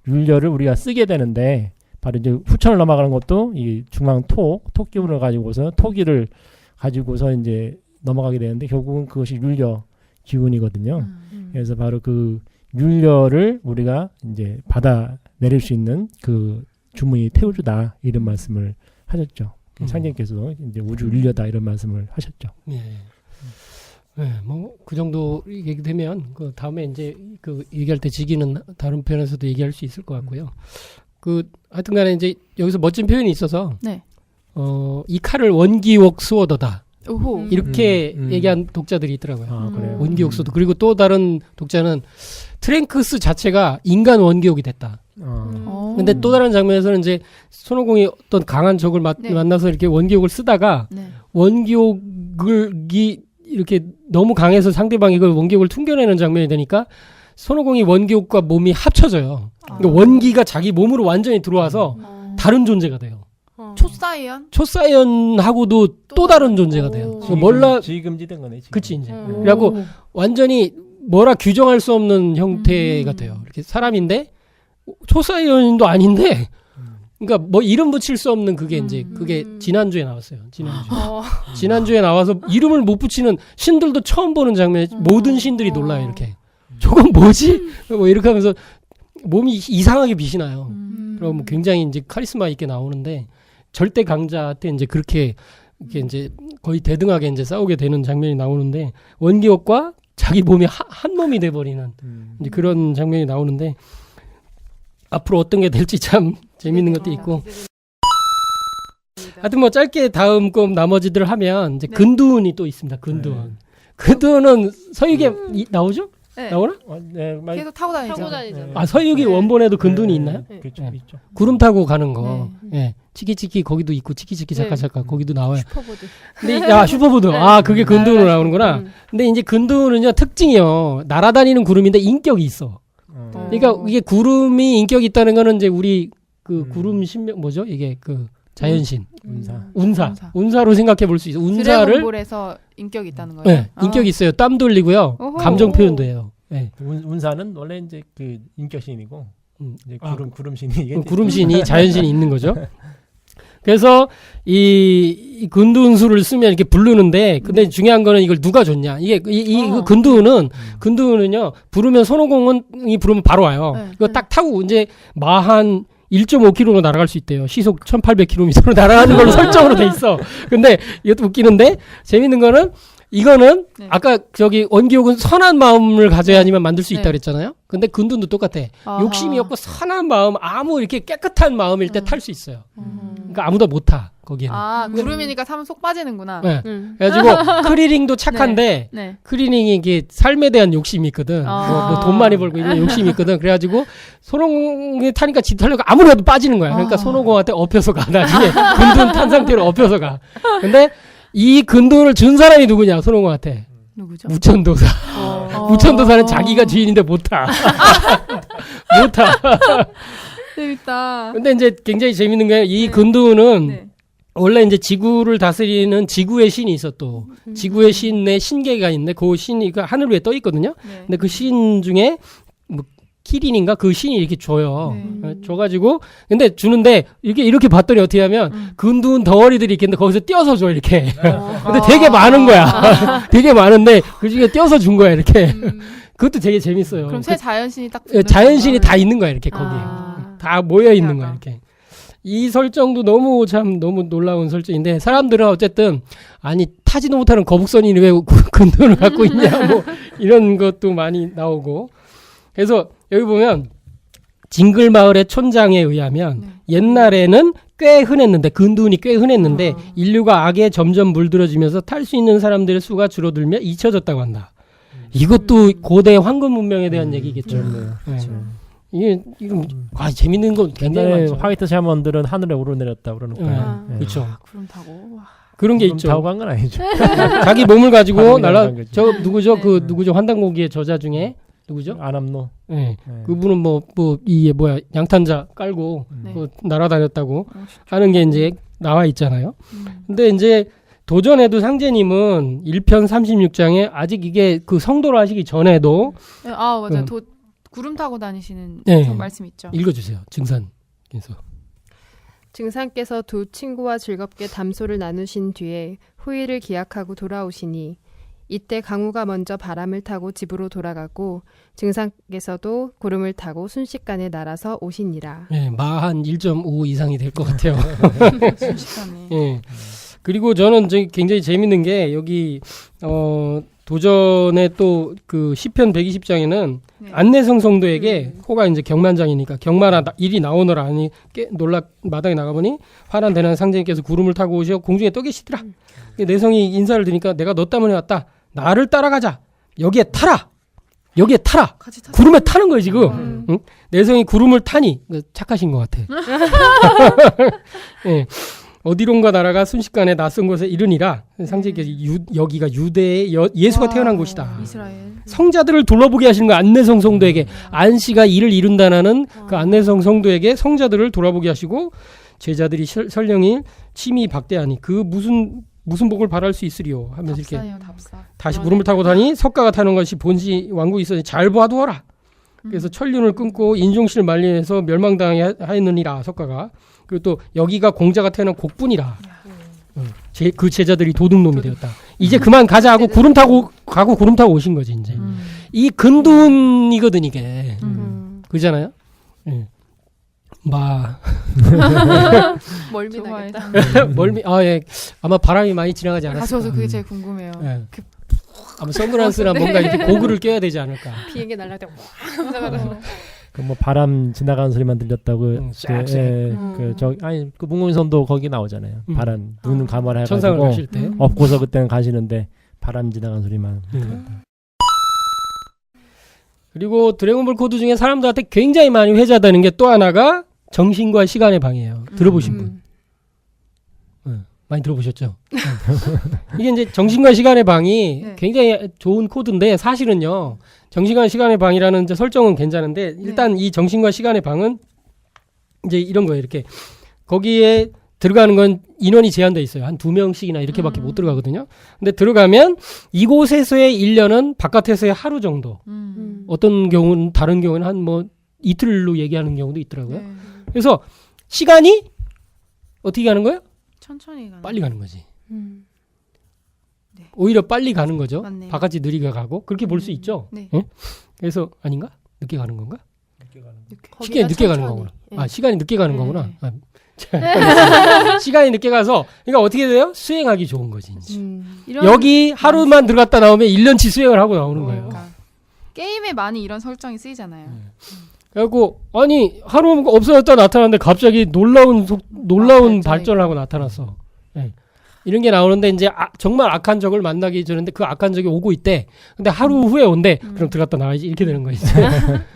율려를 우리가 쓰게 되는데 바로 이제 후천을 넘어가는 것도 이 중앙 톡 기운을 가지고서 토기를 가지고서 이제 넘어가게 되는데 결국은 그것이 율려 기운이거든요. 그래서 바로 그 율려를 우리가 이제 받아내릴 수 있는 그 주문이 태우주다 이런 말씀을 하셨죠. 상님께서도 이제 우주 율려다 이런 말씀을 하셨죠. 네, 뭐 그 정도 얘기되면 그 다음에 이제 그 얘기할 때 지기는 다른 편에서도 얘기할 수 있을 것 같고요. 그 하여튼간에 이제 여기서 멋진 표현이 있어서 이 칼을 원기옥 스워더다 이렇게 얘기한 독자들이 있더라고요. 아, 그래요? 원기옥 스워더. 그리고 또 다른 독자는 트랭크스 자체가 인간 원기옥이 됐다. 근데 또 다른 장면에서는 이제 손오공이 어떤 강한 적을 만나서 이렇게 원기옥을 쓰다가 원기옥이 이렇게 너무 강해서 상대방이 그 원기옥을 퉁겨내는 장면이 되니까 손오공이 원기옥과 몸이 합쳐져요. 그러니까 원기가 자기 몸으로 완전히 들어와서 다른 존재가 돼요. 초사이언하고도 또 다른 존재가 돼요. 지금지된 거네. 지금. 그치 이제. 그래갖고 완전히 뭐라 규정할 수 없는 형태가 돼요. 이렇게 사람인데 초사이언도 아닌데, 그러니까 뭐 이름 붙일 수 없는 그게 이제 그게 지난주에 나왔어요. 지난주에 나와서 이름을 못 붙이는 신들도 처음 보는 장면에 모든 신들이 놀라요. 이렇게 저건 뭐지? 뭐 이렇게 하면서 몸이 이상하게 빛이 나요. 그리고 뭐 굉장히 이제 카리스마 있게 나오는데 절대 강자한테 이제 그렇게 이렇게 이제 거의 대등하게 이제 싸우게 되는 장면이 나오는데 원기옥과 자기 몸이 한 몸이 돼버리는 이제 그런 장면이 나오는데 앞으로 어떤 게 될지 참 재밌는 것도 있고. 하여튼 뭐 짧게 다음 거 나머지들 하면 이제 근두운이 또 있습니다. 근두운. 근두운은 서유기에 나오죠? 나오나? 계속 타고 다니죠. 아 서유기 원본에도 근두운이 있나요? 그렇죠. 있죠. 구름 타고 가는 거. 치키치키 거기도 있고 치키치키 자카자카 거기도 나와요. 슈퍼보드. 근데 슈퍼보드. 그게 근두운으로 나오는구나. 근데 이제 근두운은요 특징이요. 날아다니는 구름인데 인격이 있어. 그러니까 이게 구름이 인격이 있다는 거는 이제 우리 그 구름 신명 뭐죠? 이게 그 자연신 운사로 생각해 볼 수 있어. 운사를 드래곤볼에서 인격이 있다는 거예요. 네, 인격이 있어요. 땀 돌리고요. 감정 표현도 해요. 네. 운사는 원래 이제 그 인격신이고 이제 구름신이 구름신이 자연신이 있는 거죠. 그래서 이 근두운수를 쓰면 이렇게 부르는데 근데 중요한 거는 이걸 누가 줬냐. 이게 이 근두운은요 부르면 손오공이 부르면 바로 와요. 이거 딱 타고 이제 마한 1.5km로 날아갈 수 있대요. 시속 1800km로 날아가는 걸로 설정으로 돼 있어. 근데 이것도 웃기는데 재밌는 거는 이거는 네. 아까 저기 원기옥은 선한 마음을 가져야지만 만들 수 있다 그랬잖아요. 근데 근둔도 똑같아. 아하. 욕심이 없고 선한 마음, 아무 이렇게 깨끗한 마음일 때 탈 수 있어요. 그러니까 아무도 못 타. 거기에는. 구름이니까 사면 속 빠지는구나. 네. 그래가지고 크리링도 착한데 네. 크리링이 이게 삶에 대한 욕심이 있거든. 뭐 돈 많이 벌고 이런 욕심이 있거든. 그래가지고 손오공에 타니까 지 털려고 아무래도 빠지는 거야. 그러니까 손오공한테 업혀서 가. 나중에 근둔 탄 상태로 업혀서 가. 근데 이 근둔을 준 사람이 누구냐? 손오공한테. 누구죠? 무천도사. 무천도사는 자기가 주인인데 못 타. 못 타. 재밌다. 근데 이제 굉장히 재밌는 게 이 근둔은 네. 원래 이제 지구를 다스리는 지구의 신이 있어 또. 지구의 신의 신계가 있는데 그 신이 그 하늘 위에 떠 있거든요. 네. 근데 그 신 중에 뭐 키린인가 그 신이 이렇게 줘요. 줘가지고 근데 주는데 이렇게 봤더니 어떻게 하면 근두운 덩어리들이 있겠는데 거기서 띄어서 줘 이렇게. 근데 되게 많은 거야. 되게 많은데 그 중에 띄어서 준 거야 이렇게. 그것도 되게 재밌어요. 그럼 새 자연신이 딱 자연신이 다 있는 거야 이렇게 거기에. 다 모여 있는 거야 이렇게. 이 설정도 너무 놀라운 설정인데 사람들은 어쨌든 아니 타지도 못하는 거북선이 왜 근둔을 갖고 있냐 뭐 이런 것도 많이 나오고. 그래서 여기 보면 징글마을의 촌장에 의하면 옛날에는 꽤 흔했는데 근둔이 꽤 흔했는데 인류가 악에 점점 물들어지면서 탈 수 있는 사람들의 수가 줄어들며 잊혀졌다고 한다. 이것도 고대 황금 문명에 대한 얘기겠죠. 네. 이게 재밌는 건 굉장히 많죠. 화이트 샤먼들은 하늘에 오르내렸다 그러니까. 그렇죠. 구름 타고. 그런 게 있죠. 타고 간 건 아니죠. 자기 몸을 가지고 저 누구죠? 그 누구죠? 환단고기의 저자 중에 누구죠? 아남노. 네. 그분은 이게 양탄자 깔고 날아다녔다고 하는 게 이제 나와 있잖아요. 근데 이제 도전에도 상제님은 1편 36장에 아직 이게 그 성도를 하시기 전에도 맞아요. 구름 타고 다니시는 말씀 있죠. 읽어주세요. 증산께서. 증산께서 두 친구와 즐겁게 담소를 나누신 뒤에 후일을 기약하고 돌아오시니 이때 강우가 먼저 바람을 타고 집으로 돌아가고 증산께서도 구름을 타고 순식간에 날아서 오시니라. 네, 한 1.5 이상이 될 것 같아요. 순식간에. 네. 그리고 저는 굉장히 재밌는 게 여기 도전에 또 그 시편 120장에는 안내성 성도에게 호가 이제 경만장이니까 경만아 일이 나오너라 하니 놀라 마당에 나가보니 화난 대낮 상제님께서 구름을 타고 오시어 공중에 떠 계시더라. 내성이 인사를 드니까 내가 너 때문에 왔다. 나를 따라가자. 여기에 타라. 구름에 타는 거예요 지금. 응? 내성이 구름을 타니 착하신 것 같아. 네. 어디론가 나라가 순식간에 낯선 곳에 이르니라. 상제께서 여기가 유대의 예수가 태어난 곳이다. 이스라엘. 성자들을 돌아보게 하시는 거야. 안내성 성도에게. 안씨가 이를 이룬다는 그 안내성 성도에게 성자들을 돌아보게 하시고 제자들이 설령이 침이 박대하니 그 무슨 복을 바랄 수 있으리요 하면서 이렇게 다시 구름을 타고 다니 석가가 타는 것이 본시 왕국이 있어니 잘 보아두어라. 그래서 천륜을 끊고 인종신을 말리면서 멸망당하였느니라 석가가. 그리고 또 여기가 공자가 태어난 곡분이라. 그 제자들이 도둑놈이 되었다. 이제 그만 가자 하고 구름 타고 오신 거지 이제. 이 근둔이거든 이게. 그잖아요. 예. 멀미 나겠다. 멀미. 예. 아마 바람이 많이 지나가지 않았을까. 저도 그게 제일 궁금해요. 예. 아마 선글라스나 뭔가 이렇게 고글을 껴야 되지 않을까. 비행기 날아갈 때 그 바람 지나가는 소리만 들렸다고. 그 문공선도 거기 나오잖아요. 바람 눈 감아라 해가지고 천상을 가실 때 업고서 그때는 가시는데 바람 지나가는 소리만. 그리고 드래곤볼 코드 중에 사람들한테 굉장히 많이 회자되는 게 또 하나가 정신과 시간의 방이에요. 들어보신 분? 많이 들어보셨죠? 이게 이제 정신과 시간의 방이 굉장히 좋은 코드인데 사실은요. 정신과 시간의 방이라는 이제 설정은 괜찮은데 일단 이 정신과 시간의 방은 이제 이런 거예요. 이렇게 거기에 들어가는 건 인원이 제한돼 있어요. 한 2명씩이나 이렇게밖에 못 들어가거든요. 근데 들어가면 이곳에서의 1년은 바깥에서의 하루 정도. 어떤 경우는 다른 경우는 한 이틀로 얘기하는 경우도 있더라고요. 그래서 시간이 어떻게 가는 거예요? 천천히 가는. 빨리 가는 거지. 오히려 빨리 가는 거죠. 맞네요. 바깥이 느리게 가고 그렇게 볼 수 있죠. 네. 네? 그래서 아닌가? 늦게 가는 건가? 시간이 늦게 가는 거구나. 네. 시간이 늦게 가는 거구나. 시간이 늦게 가서 그러니까 어떻게 돼요? 수행하기 좋은 거지. 여기 하루만 들어갔다 나오면 1년치 수행을 하고 나오는 거예요. 그러니까. 게임에 많이 이런 설정이 쓰이잖아요. 그래갖고 아니 하루 없어졌다 나타났는데 갑자기 놀라운 발전을 하고 나타났어. 네. 이런 게 나오는데 이제 정말 악한 적을 만나기 전인데 그 악한 적이 오고 있대. 근데 하루 후에 온대. 그럼 들어갔다 나와야지 이렇게 되는 거지.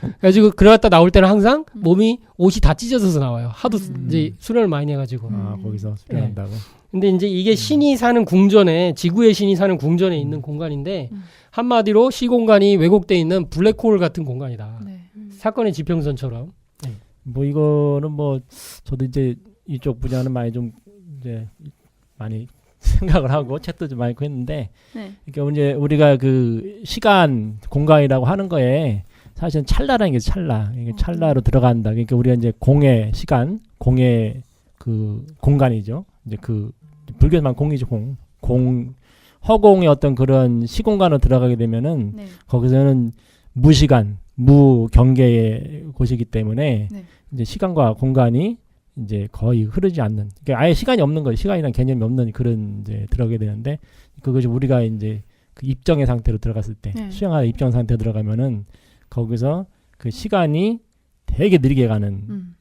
그래가지고 들어갔다 나올 때는 항상 몸이 옷이 다 찢어져서 나와요. 하도 이제 수련을 많이 해가지고. 거기서 수련한다고. 네. 근데 이제 이게 신이 사는 궁전에 지구의 신이 사는 궁전에 있는 공간인데 한마디로 시공간이 왜곡돼 있는 블랙홀 같은 공간이다. 네. 사건의 지평선처럼. 네. 뭐 이거는 뭐 저도 이제 이쪽 분야는 많이 좀 이제 많이 생각을 하고 책도 좀 많이 했는데, 그러니까 이제 우리가 그 시간 공간이라고 하는 거에 사실은 찰나라는 게 찰나, 이게 찰나로 들어간다. 그러니까 우리가 이제 공의 시간, 공의 그 공간이죠. 이제 그 불교에만 공이죠, 허공의 어떤 그런 시공간으로 들어가게 되면은 거기서는 무시간, 무경계의 곳이기 때문에 이제 시간과 공간이 이제 거의 흐르지 않는, 그러니까 아예 시간이 없는 거예요. 시간이란 개념이 없는 그런 이제 들어가게 되는데, 그것이 우리가 이제 그 입정의 상태로 들어갔을 때, 수행하는 입정 상태로 들어가면은 거기서 그 시간이 되게 느리게 가는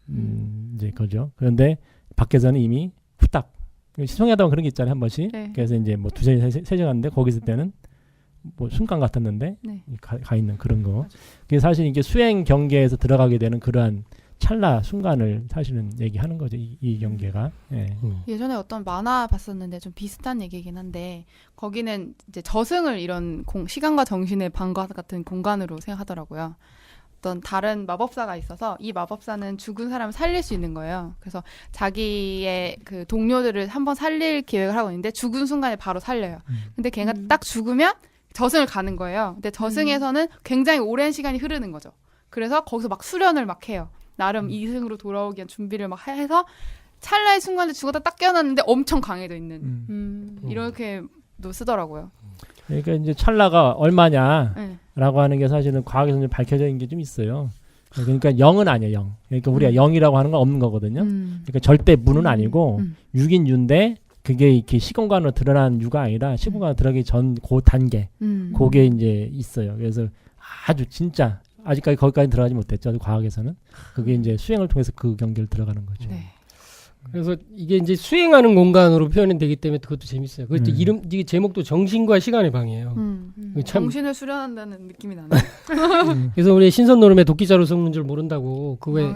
이제 거죠. 그런데 밖에서는 이미 후딱 수행하다 보면 그런 게 있잖아요, 한 번씩. 그래서 이제 뭐 두세 시간인데 거기 있을 때는 뭐 순간 같았는데 가 있는 그런 거. 그게 사실 이게 수행 경계에서 들어가게 되는 그러한 찰나 순간을 사실은 얘기하는 거죠. 이 경계가. 예전에 어떤 만화 봤었는데 좀 비슷한 얘기이긴 한데 거기는 이제 저승을 이런 시간과 정신의 방과 같은 공간으로 생각하더라고요. 어떤 다른 마법사가 있어서 이 마법사는 죽은 사람을 살릴 수 있는 거예요. 그래서 자기의 그 동료들을 한번 살릴 계획을 하고 있는데 죽은 순간에 바로 살려요. 근데 걔가 딱 죽으면 저승을 가는 거예요. 근데 저승에서는 굉장히 오랜 시간이 흐르는 거죠. 그래서 거기서 막 수련을 막 해요. 나름 이승으로 돌아오기 위한 준비를 막 해서 찰나의 순간에 죽었다 딱 깨어났는데 엄청 강해져 있는 이렇게도 쓰더라고요. 그러니까 이제 찰나가 얼마냐라고 하는 게 사실은 과학에서 좀 밝혀져 있는 게 좀 있어요. 그러니까 0은 아니에요, 0. 그러니까 우리가 0이라고 하는 건 없는 거거든요. 그러니까 절대 무는 아니고 6인 유인데 그게 이렇게 시공간으로 드러난 유가 아니라 시공간으로 들어가기 전 그 단계, 그게 이제 있어요. 그래서 아주 진짜 아직까지 거기까지 들어가지 못했죠. 과학에서는. 그게 이제 수행을 통해서 그 경계를 들어가는 거죠. 그래서 이게 이제 수행하는 공간으로 표현이 되기 때문에 그것도 재밌어요. 그것도 이게 제목도 정신과 시간의 방이에요. 정신을 수련한다는 느낌이 나네요. 그래서 우리 신선노름에 도끼자루 섞는 줄 모른다고 그왜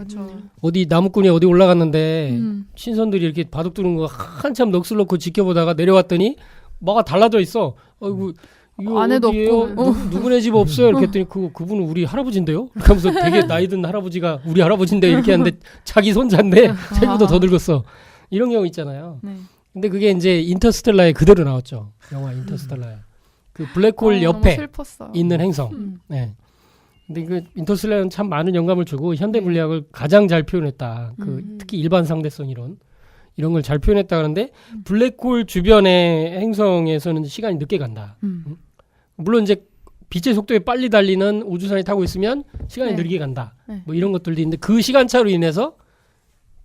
어디 나무꾼이 어디 올라갔는데 신선들이 이렇게 바둑 두는 거 한참 넋을 놓고 지켜보다가 내려왔더니 뭐가 달라져 있어. 아이고 이거 안에도 없고 누구네 집 없어요. 이렇게 했더니 그분은 우리 할아버지인데요. 이렇게 하면서 되게 나이 든 할아버지가 우리 할아버지인데 이렇게 하는데 자기 손자인데 자기보다 더 늙었어. 이런 경우 있잖아요. 근데 그게 이제 인터스텔라에 그대로 나왔죠. 영화 인터스텔라에. 그 블랙홀 옆에 있는 행성. 네. 근데 그 인터스텔라는 참 많은 영감을 주고 현대 물리학을 가장 잘 표현했다. 특히 일반 상대성 이런 걸 잘 표현했다 그러는데 블랙홀 주변의 행성에서는 시간이 늦게 간다. 물론 이제 빛의 속도에 빨리 달리는 우주선이 타고 있으면 시간이 느리게 간다. 뭐 이런 것들도 있는데 그 시간차로 인해서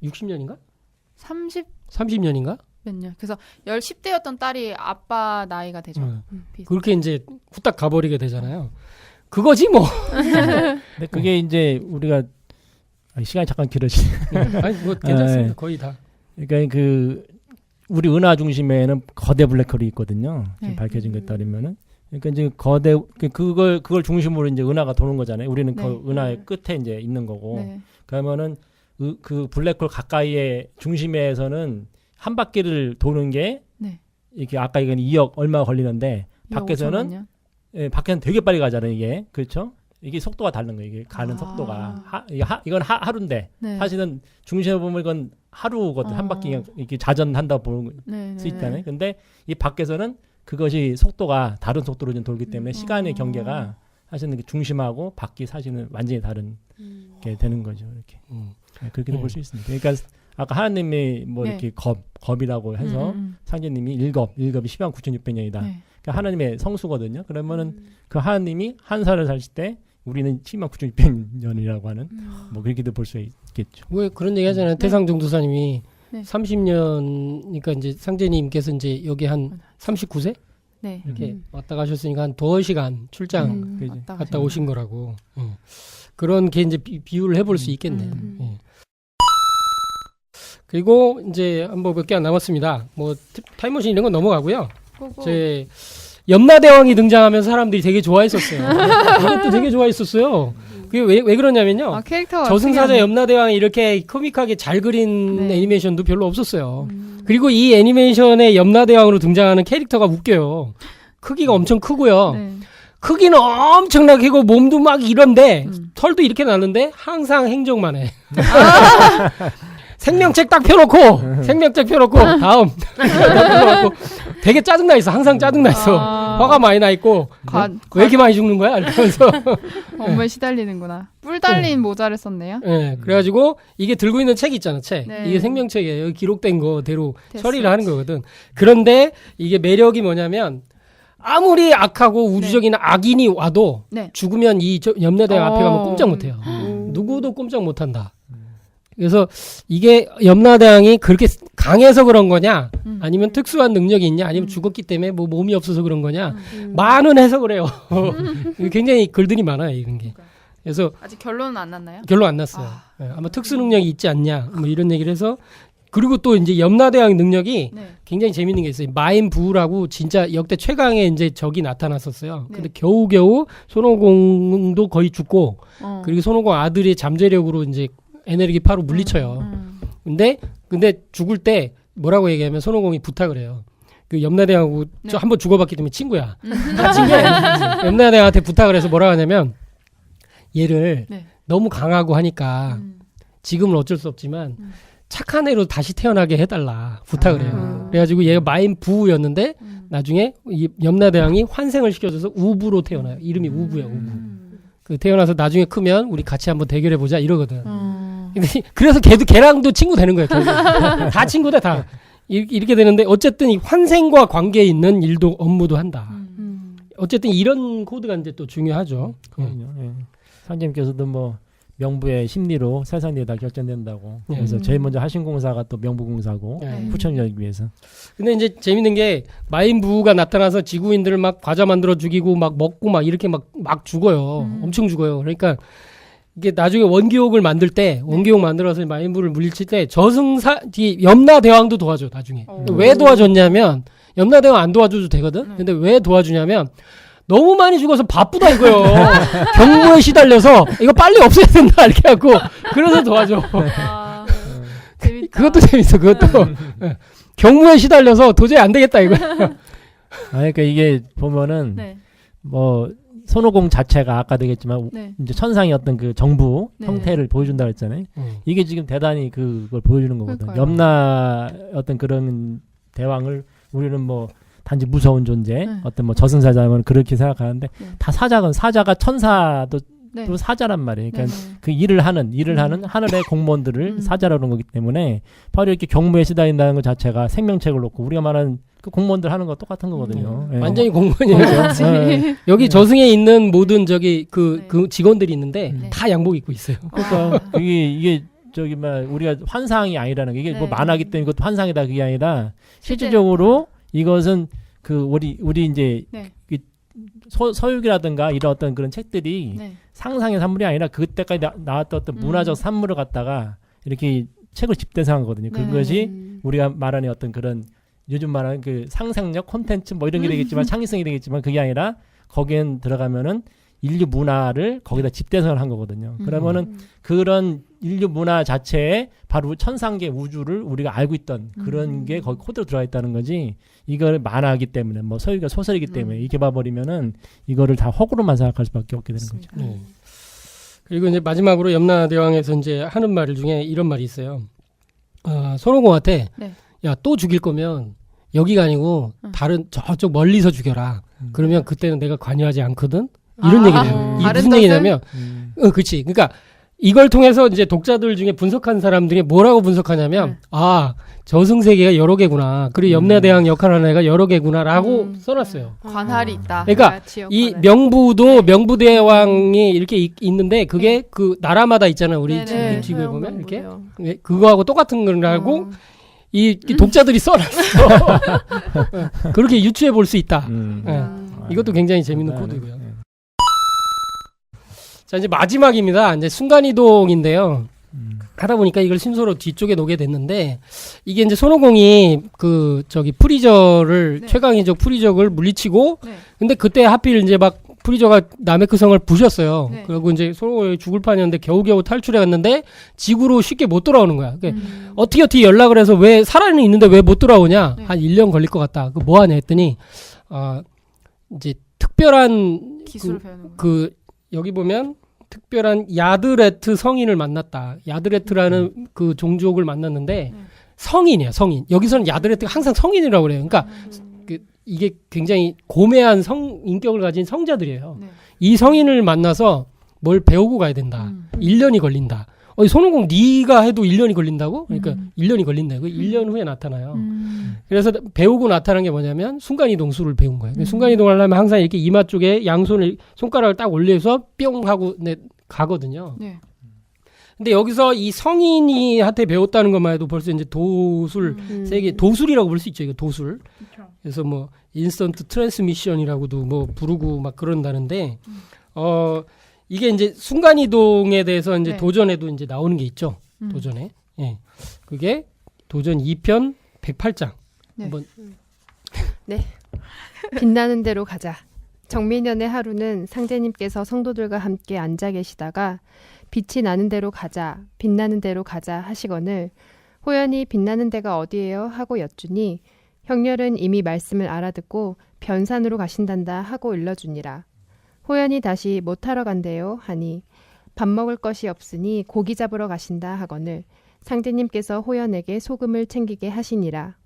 60년인가? 30년인가? 몇 년. 그래서 10대였던 딸이 아빠 나이가 되죠. 그렇게 이제 후딱 가버리게 되잖아요. 그거지 뭐. 근데 그게 이제 우리가 시간이 잠깐 길어지네. 아니 뭐 괜찮습니다. 거의 다. 그러니까 그 우리 은하 중심에는 거대 블랙홀이 있거든요. 지금 밝혀진 것에 따르면은. 그러니까 이제 그걸 중심으로 이제 은하가 도는 거잖아요. 우리는 그 은하의 끝에 이제 있는 거고. 그러면은 그 블랙홀 가까이의 중심에서는 한 바퀴를 도는 게 이렇게 아까 얘기한 2억 얼마 걸리는데 밖에서는 밖에는 되게 빨리 가잖아요. 이게 그렇죠? 이게 속도가 다른 거예요. 이게 가는 속도가 이건 하루인데 사실은 중심에 보면 이건 하루거든. 한 바퀴 이렇게 자전한다 보는 수 있다네. 근데 이 밖에서는 그것이 속도가 다른 속도로 좀 돌기 때문에 시간의 경계가 사실은 중심하고 밖이 사실은 완전히 다른 게 되는 거죠. 이렇게 그렇게도 볼 수 있습니다. 그러니까 아까 하나님이 뭐 이렇게 겁이라고 해서 상제님이 1겁이 109,600년이다. 그러니까 하나님의 성수거든요. 그러면은 그 하나님이 한 살을 사실 때 우리는 79,600년이라고 하는 뭐 그렇게도 볼 수 있겠죠. 왜 그런 얘기 하잖아요. 태상종 도사님이 네. 30년이니까 이제 상제님께서 이제 여기 한 39세? 네. 이렇게 왔다 가셨으니까 한 두어 시간 출장 그지. 갔다 오신 거라고. 그런 게 이제 비유를 해볼 수 있겠네요. 예. 그리고 이제 한번 몇 개 안 남았습니다. 뭐 타임머신 이런 건 넘어가고요. 제 염라대왕이 등장하면 사람들이 되게 좋아했었어요. 이것도 되게 좋아했었어요. 그게 왜 그러냐면요. 캐릭터가 저승사자 염라대왕이 이렇게 코믹하게 잘 그린 네. 애니메이션도 별로 없었어요. 그리고 이 애니메이션의 염라대왕으로 등장하는 캐릭터가 웃겨요. 크기가 엄청 크고요. 네. 크기는 엄청나게 크고 몸도 막 이런데 털도 이렇게 나는데 항상 행정만 해. 생명책 딱 펴놓고 생명책 펴놓고 다음 되게 짜증나 있어. 항상 짜증나 있어. 화가 많이 나 있고 왜 이렇게 많이 죽는 거야? 이러면서 업무에 시달리는구나. 뿔 달린 모자를 썼네요. 네, 그래가지고 이게 들고 있는 책 있잖아. 책. 네. 이게 생명책이에요. 여기 기록된 거대로 됐어. 처리를 하는 거거든. 그런데 이게 매력이 뭐냐면 아무리 악하고 우주적인 악인이 와도 네. 죽으면 이 염라대왕 앞에 가면 꼼짝 못해요. 음. 누구도 꼼짝 못한다. 그래서 이게 염라대왕이 그렇게 강해서 그런 거냐 아니면 특수한 능력이 있냐 아니면 죽었기 때문에 뭐 몸이 없어서 그런 거냐 많은 해석을 해요. 굉장히 글들이 많아요 이런 게. 그래서 아직 결론은 안 났나요? 결론 안 났어요. 예, 아마 특수 능력이 있지 않냐 뭐 이런 얘기를 해서 그리고 또 이제 염라대왕 능력이 네. 굉장히 재밌는 게 있어요. 마인부라고 진짜 역대 최강의 이제 적이 나타났었어요. 네. 근데 겨우겨우 손오공도 거의 죽고 그리고 손오공 아들의 잠재력으로 이제 에너지 파로 물리쳐요. 근데 죽을 때 뭐라고 얘기하면 손오공이 부탁을 해요. 그 염라대왕하고 네. 저 한번 죽어봤기 때문에 친구야. 다친 게 염라대왕한테 부탁을 해서 뭐라고 하냐면 얘를 네. 너무 강하고 하니까 지금은 어쩔 수 없지만 착한 애로 다시 태어나게 해달라 부탁을 해요. 그래가지고 얘가 마인부였는데 나중에 이 염라대왕이 환생을 시켜줘서 우부로 태어나요. 이름이 우부야 우부. 그 태어나서 나중에 크면 우리 같이 한번 대결해 보자 이러거든. 근데 그래서 걔랑도 친구 되는 거예요. 다 친구다 다. 이렇게 되는데 어쨌든 이 환생과 관계 있는 일도 업무도 한다. 어쨌든 이런 코드가 이제 또 중요하죠. 그럼요. 예. 상님께서도 뭐 명부의 심리로 세상 일이 다 결정된다고. 그래서 제일 먼저 하신 공사가 또 명부공사고 후천이하기 위해서. 근데 이제 재밌는 게 마인부가 나타나서 지구인들을 막 과자 만들어 죽이고 막 먹고 막 이렇게 막 죽어요. 엄청 죽어요. 그러니까 이게 나중에 원기옥을 만들 때 원기옥 만들어서 마인부를 물리칠 때 염라대왕도 도와줘 나중에. 왜 도와줬냐면 염라대왕 안 도와줘도 되거든. 근데 왜 도와주냐면 너무 많이 죽어서 바쁘다 이거요. 경무에 시달려서 이거 빨리 없애야 된다 이렇게 하고 그래서 도와줘. 재밌다. 그것도 재밌어. 그것도 경무에 시달려서 도저히 안 되겠다 이거. 그러니까 이게 보면은 네. 뭐 손오공 자체가 아까 되겠지만 네. 이제 천상의 어떤 그 정부 네. 형태를 보여준다 했잖아요. 이게 지금 대단히 그걸 보여주는 거거든. 그러니까요. 염라 어떤 그런 대왕을 우리는 뭐 단지 무서운 존재, 네. 어떤 뭐 저승사자면 그렇게 생각하는데 네. 다 사자가 천사도 네. 또 사자란 말이에요. 그러니까 네. 그 일을 하는 하늘의 공무원들을 사자라고 하는 거기 때문에 바로 이렇게 경무에 시달린다는 것 자체가 생명책을 놓고 우리가 말하는 그 공무원들 하는 거 똑같은 거거든요. 예. 완전히 공무원이에요. 그렇지. 여기 저승에 있는 모든 그 직원들이 있는데 네. 다 양복 입고 있어요. 그러니까 이게 저기 막 우리가 환상이 아니라는 게 이게 뭐 네. 만화기 때문에 이것도 환상이다 그게 아니라 실질적으로 이것은 그 우리 이제 네. 서유기라든가 이런 어떤 그런 책들이 네. 상상의 산물이 아니라 그때까지 나왔던 어떤 문화적 산물을 갖다가 이렇게 책을 집대성한 거거든요. 네. 그것이 우리가 말하는 어떤 그런 요즘 말하는 그 상상력 콘텐츠 뭐 이런 게 되겠지만 창의성이 되겠지만 그게 아니라 거기엔 들어가면은 인류 문화를 거기다 집대성을 한 거거든요. 그러면은 그런 인류 문화 자체에 바로 천상계 우주를 우리가 알고 있던 그런 게 거기 코드로 들어가 있다는 거지. 이걸 만화이기 때문에 뭐 서유가 소설이기 때문에 이렇게 봐버리면은 이거를 다 허구로만 생각할 수밖에 없게 되는 거죠. 그리고 이제 마지막으로 염라대왕에서 이제 하는 말 중에 이런 말이 있어요. 손오공한테 네. 야, 또 죽일 거면 여기가 아니고 다른 저쪽 멀리서 죽여라. 그러면 그때는 내가 관여하지 않거든. 이런 얘기를 해요. 이게 다른 무슨 얘기냐면, 뜻은? 그렇지. 그러니까 이걸 통해서 이제 독자들 중에 분석한 사람들이 뭐라고 분석하냐면 저승세계가 여러 개구나. 그리고 염라대왕 역할하는 애가 여러 개구나라고 써놨어요. 관할이 있다. 그러니까 이 명부도 명부대왕이 이렇게 있는데 그게 그 나라마다 있잖아요. 우리 지구에 보면 이렇게 그거하고 똑같은 거라고 이 독자들이 써놨어. 그렇게 유추해 볼 수 있다. 이것도 굉장히 재밌는 코드고요. 자, 이제 마지막입니다. 이제 순간이동인데요. 하다 보니까 이걸 순서로 뒤쪽에 놓게 됐는데, 이게 이제 손오공이 프리저를, 최강의적 프리저를 물리치고, 근데 그때 하필 이제 막 프리저가 나메크성을 부셨어요. 그리고 이제 손오공이 죽을 판이었는데 겨우겨우 탈출해 갔는데, 지구로 쉽게 못 돌아오는 거야. 그러니까 어떻게 연락을 해서 왜, 살아는 있는데 왜 못 돌아오냐? 한 1년 걸릴 것 같다. 그 뭐 하냐 했더니, 이제 특별한, 기술을 배우는 여기 보면, 특별한 야드레트 성인을 만났다. 야드레트라는 그 종족을 만났는데 성인이야, 성인. 여기서는 야드레트가 항상 성인이라고 그래요. 그러니까 이게 굉장히 고매한 인격을 가진 성자들이에요. 이 성인을 만나서 뭘 배우고 가야 된다. 1년이 걸린다. 손오공 네가 해도 1년이 걸린다고? 그러니까 1년이 걸린다. 그 1년 후에 나타나요. 그래서 배우고 나타난 게 뭐냐면 순간이동술을 배운 거예요. 순간이동 하려면 항상 이렇게 이마 쪽에 양손을 손가락을 딱 올려서 뿅 하고 가거든요. 근데 여기서 이 성인이 한테 배웠다는 것만 해도 벌써 이제 도술 세계 도술이라고 볼 수 있죠. 이거 도술. 그래서 뭐 인스턴트 트랜스미션이라고도 뭐 부르고 막 그런다는데 이게 이제 순간이동에 대해서 이제 도전에도 이제 나오는 게 있죠. 도전에. 예. 그게 도전 2편 108장. 한번. 네. 빛나는 대로 가자. 정민년의 하루는 상제님께서 성도들과 함께 앉아 계시다가 빛이 나는 대로 가자, 빛나는 대로 가자 하시거늘 호연이 빛나는 데가 어디예요? 하고 여쭈니 형렬은 이미 말씀을 알아듣고 변산으로 가신단다 하고 일러주니라. 호연이 다시 뭐 타러 간대요? 하니 밥 먹을 것이 없으니 고기 잡으러 가신다 하거늘 상제님께서 호연에게 소금을 챙기게 하시니라.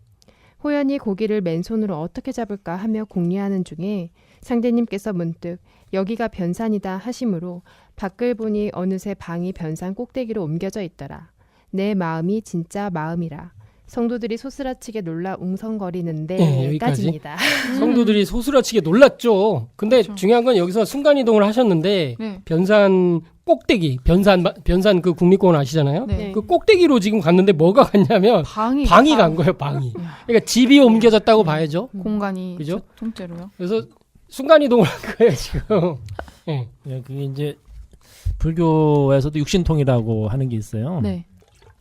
호연이 고기를 맨손으로 어떻게 잡을까 하며 궁리하는 중에 상제님께서 문득 여기가 변산이다 하심으로 밖을 보니 어느새 방이 변산 꼭대기로 옮겨져 있더라. 내 마음이 진짜 마음이라. 성도들이 소스라치게 놀라 웅성거리는데 여기까지입니다. 성도들이 소스라치게 놀랐죠. 근데 중요한 건 여기서 순간이동을 하셨는데 변산 꼭대기, 변산 그 국립공원 아시잖아요. 그 꼭대기로 지금 갔는데 뭐가 갔냐면 방이 간 거예요. 방이. 그러니까 집이 옮겨졌다고 봐야죠. 공간이 그죠? 통째로요. 그래서 순간이동을 한 거예요 지금. 그게 이제 불교에서도 육신통이라고 하는 게 있어요.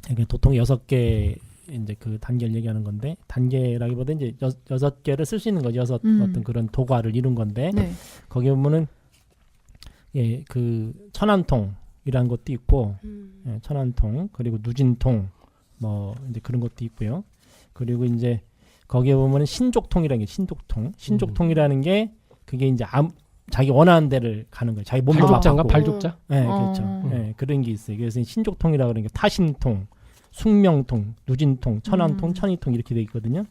이게 도통 6개 이제 그 단계를 얘기하는 건데 단계라기보다 이제 6개를 쓸 수 있는 거죠. 어떤 그런 도과를 이룬 건데 거기 보면은 그 천안통이라는 것도 있고 천안통 그리고 누진통 뭐 이제 그런 것도 있고요. 그리고 이제 거기에 보면은 신족통이라는 게 신족통이라는 게 그게 이제 자기 원하는 데를 가는 거예요. 자기 몸도 발족자인가? 발족자? 네, 그렇죠. 그런 게 있어요. 그래서 신족통이라고 그러는 게 타신통, 숙명통, 누진통, 천안통, 천이통 이렇게 돼 있거든요.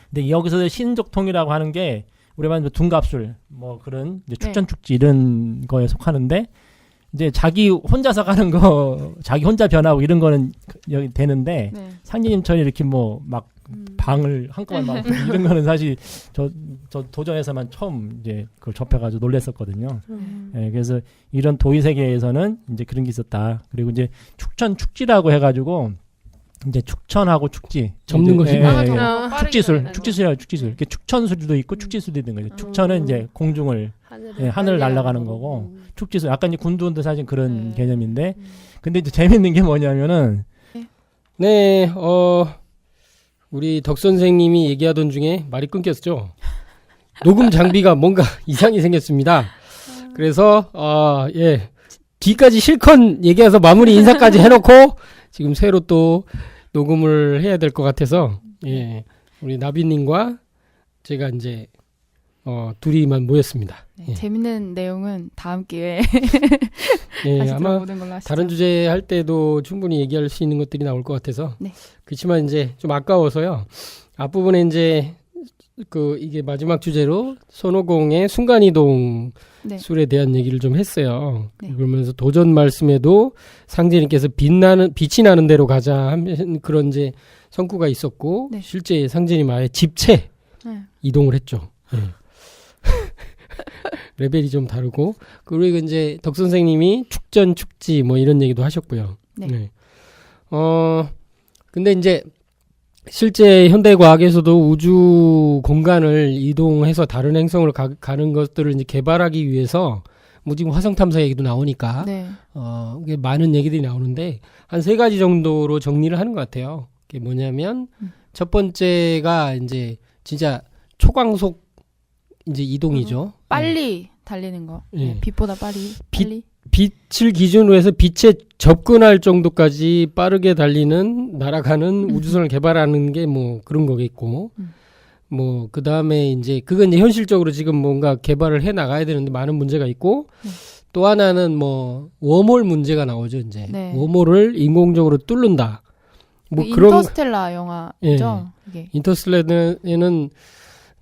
근데 여기서 신족통이라고 하는 게 우리만 둔갑술 뭐 그런 이제 축전축지 이런 거에 속하는데 이제 자기 혼자서 가는 거, 자기 혼자 변하고 이런 거는 여기 되는데 상제님처럼 이렇게 뭐 막 방을 한꺼번에 막 이런 거는 사실 저 도전에서만 처음 이제 그걸 접해가지고 놀랬었거든요. 그래서 이런 도의 세계에서는 이제 그런 게 있었다. 그리고 이제 축전축지라고 해가지고 이제 축천하고 축지 접는 것이 축지술이라고 축지술. 이렇게 축천술도 있고 축지술도 있는 거죠. 축천은 이제 공중을 하늘을 날아가는 거고 축지술 약간 이제 군두운도 사실 그런 개념인데 근데 이제 재밌는 게 뭐냐면은 우리 덕 선생님이 얘기하던 중에 말이 끊겼죠. 녹음 장비가 뭔가 이상이 생겼습니다. 그래서 뒤까지 실컷 얘기해서 마무리 인사까지 해놓고 지금 새로 또 녹음을 해야 될 것 같아서 우리 나비님과 제가 이제 둘이만 모였습니다. 재밌는 내용은 다음 기회에 아마 다른 주제 할 때도 충분히 얘기할 수 있는 것들이 나올 것 같아서 그렇지만 이제 좀 아까워서요. 앞부분에 이제 이게 마지막 주제로 손오공의 순간이동 네. 술에 대한 얘기를 좀 했어요. 네. 그러면서 도전 말씀에도 상제님께서 빛이 나는 대로 가자 하면 그런 이제 성구가 있었고 네. 실제 상제님 아예 집체 네. 이동을 했죠. 네. 레벨이 좀 다르고 그리고 이제 덕 선생님이 축전 축지 뭐 이런 얘기도 하셨고요. 네. 네. 근데 이제 실제 현대 과학에서도 우주 공간을 이동해서 다른 행성을 가는 것들을 이제 개발하기 위해서 뭐 지금 화성 탐사 얘기도 나오니까 네. 이게 많은 얘기들이 나오는데 한 3가지 정도로 정리를 하는 것 같아요. 그게 뭐냐면 첫 번째가 이제 진짜 초광속 이제 이동이죠. 빨리 달리는 거. 네. 네. 빛보다 빨리. 빛을 기준으로 해서 빛에 접근할 정도까지 빠르게 달리는 날아가는 우주선을 개발하는 게 뭐 그런 거겠고 뭐 그다음에 이제 그건 이제 현실적으로 지금 뭔가 개발을 해 나가야 되는데 많은 문제가 있고 또 하나는 뭐 웜홀 문제가 나오죠. 이제 네. 웜홀을 인공적으로 뚫는다. 뭐 그 그런 인터스텔라 영화죠. 이게. 인터스텔라에는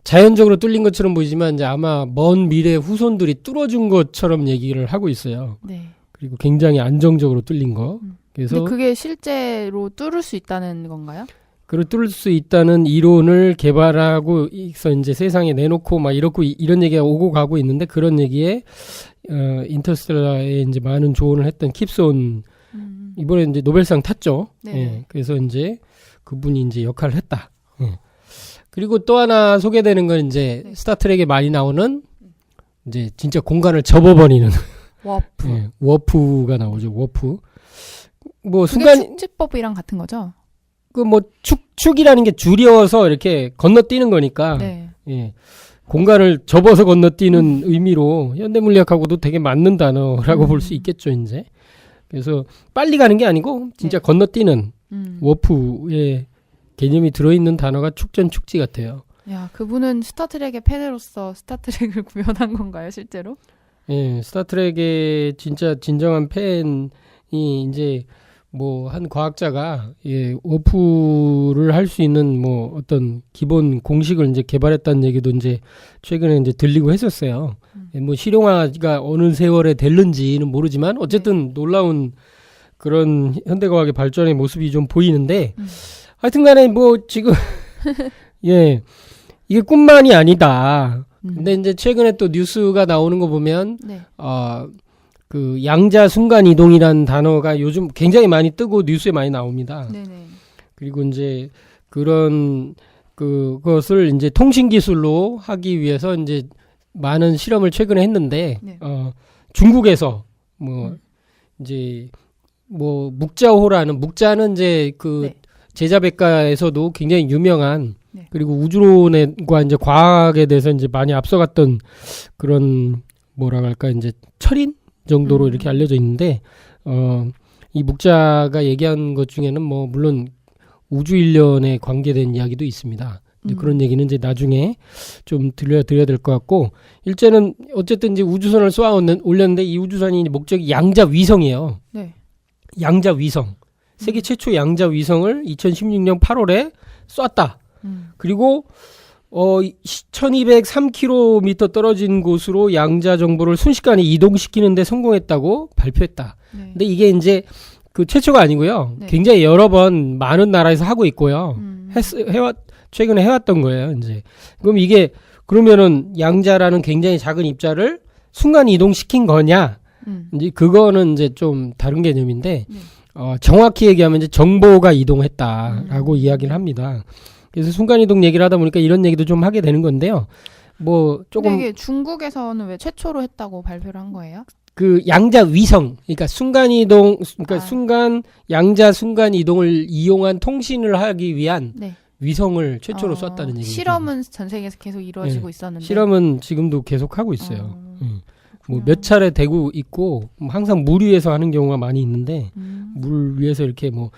자연적으로 뚫린 것처럼 보이지만 이제 아마 먼 미래 후손들이 뚫어준 것처럼 얘기를 하고 있어요. 네. 그리고 굉장히 안정적으로 뚫린 거. 그래서 근데 그게 실제로 뚫을 수 있다는 건가요? 그걸 뚫을 수 있다는 이론을 개발하고 있어 이제 세상에 내놓고 막 이런 얘기가 오고 가고 있는데 그런 얘기에 인터스텔라에 이제 많은 조언을 했던 킵손 이번에 이제 노벨상 탔죠. 네. 예, 그래서 이제 그분이 이제 역할을 했다. 그리고 또 하나 소개되는 건 이제 스타트rek에 많이 나오는 이제 진짜 공간을 접어버리는 워프. 예, 워프가 나오죠. 워프. 뭐 그게 순간 축지법이랑 같은 거죠? 그 뭐 축이라는 게 줄여서 이렇게 건너뛰는 거니까 네. 예. 공간을 접어서 건너뛰는 의미로 현대물리학하고도 되게 맞는 단어라고 볼 수 있겠죠, 이제. 그래서 빨리 가는 게 아니고 진짜 건너뛰는 워프의 개념이 들어있는 단어가 축전 축지 같아요. 야, 그분은 스타트rek의 팬으로서 스타트rek을 구현한 건가요, 실제로? 예, 스타트rek의 진짜 진정한 팬이 이제 뭐 한 과학자가 워프를 할 수 있는 뭐 어떤 기본 공식을 이제 개발했다는 얘기도 이제 최근에 이제 들리고 했었어요. 뭐 실용화가 어느 세월에 됐는지는 모르지만 어쨌든 놀라운 그런 현대과학의 발전의 모습이 좀 보이는데 하여튼간에 뭐 지금 예 이게 꿈만이 아니다. 근데 이제 최근에 또 뉴스가 나오는 거 보면 네. 그 양자 순간 이동이라는 단어가 요즘 굉장히 많이 뜨고 뉴스에 많이 나옵니다. 네네. 그리고 이제 그런 그것을 이제 통신 기술로 하기 위해서 이제 많은 실험을 최근에 했는데 네. 중국에서 뭐 이제 뭐 묵자는 이제 그 네. 제자백과에서도 굉장히 유명한 네. 그리고 우주론과 이제 과학에 대해서 이제 많이 앞서갔던 그런 뭐라 할까 이제 철인 정도로 이렇게 알려져 있는데 이 묵자가 얘기한 것 중에는 뭐 물론 우주 일련에 관계된 이야기도 있습니다. 이제 그런 얘기는 이제 나중에 좀 들려드려야 될 것 같고 일제는 어쨌든 이제 우주선을 올렸는데 이 우주선이 이제 목적이 양자 위성이에요. 네. 양자 위성. 세계 최초 양자 위성을 2016년 8월에 쐈다. 그리고 1203km 떨어진 곳으로 양자 정보를 순식간에 이동시키는데 성공했다고 발표했다. 네. 근데 이게 이제 그 최초가 아니고요. 네. 굉장히 여러 번 많은 나라에서 하고 있고요. 최근에 해왔던 거예요. 이제 그럼 이게 그러면은 양자라는 굉장히 작은 입자를 순간 이동시킨 거냐? 이제 그거는 이제 좀 다른 개념인데 정확히 얘기하면 이제 정보가 이동했다라고 이야기를 합니다. 그래서 순간이동 얘기를 하다 보니까 이런 얘기도 좀 하게 되는 건데요. 뭐 조금 근데 이게 중국에서는 왜 최초로 했다고 발표를 한 거예요? 그 양자 위성, 그러니까 순간이동, 그러니까 양자 순간이동을 이용한 통신을 하기 위한 네. 위성을 최초로 쐈다는 얘기죠. 실험은 전 세계에서 계속 이루어지고 있었는데. 실험은 지금도 계속 하고 있어요. 뭐 몇 차례 되고 있고 항상 물 위에서 하는 경우가 많이 있는데 물 위에서 이렇게 뭐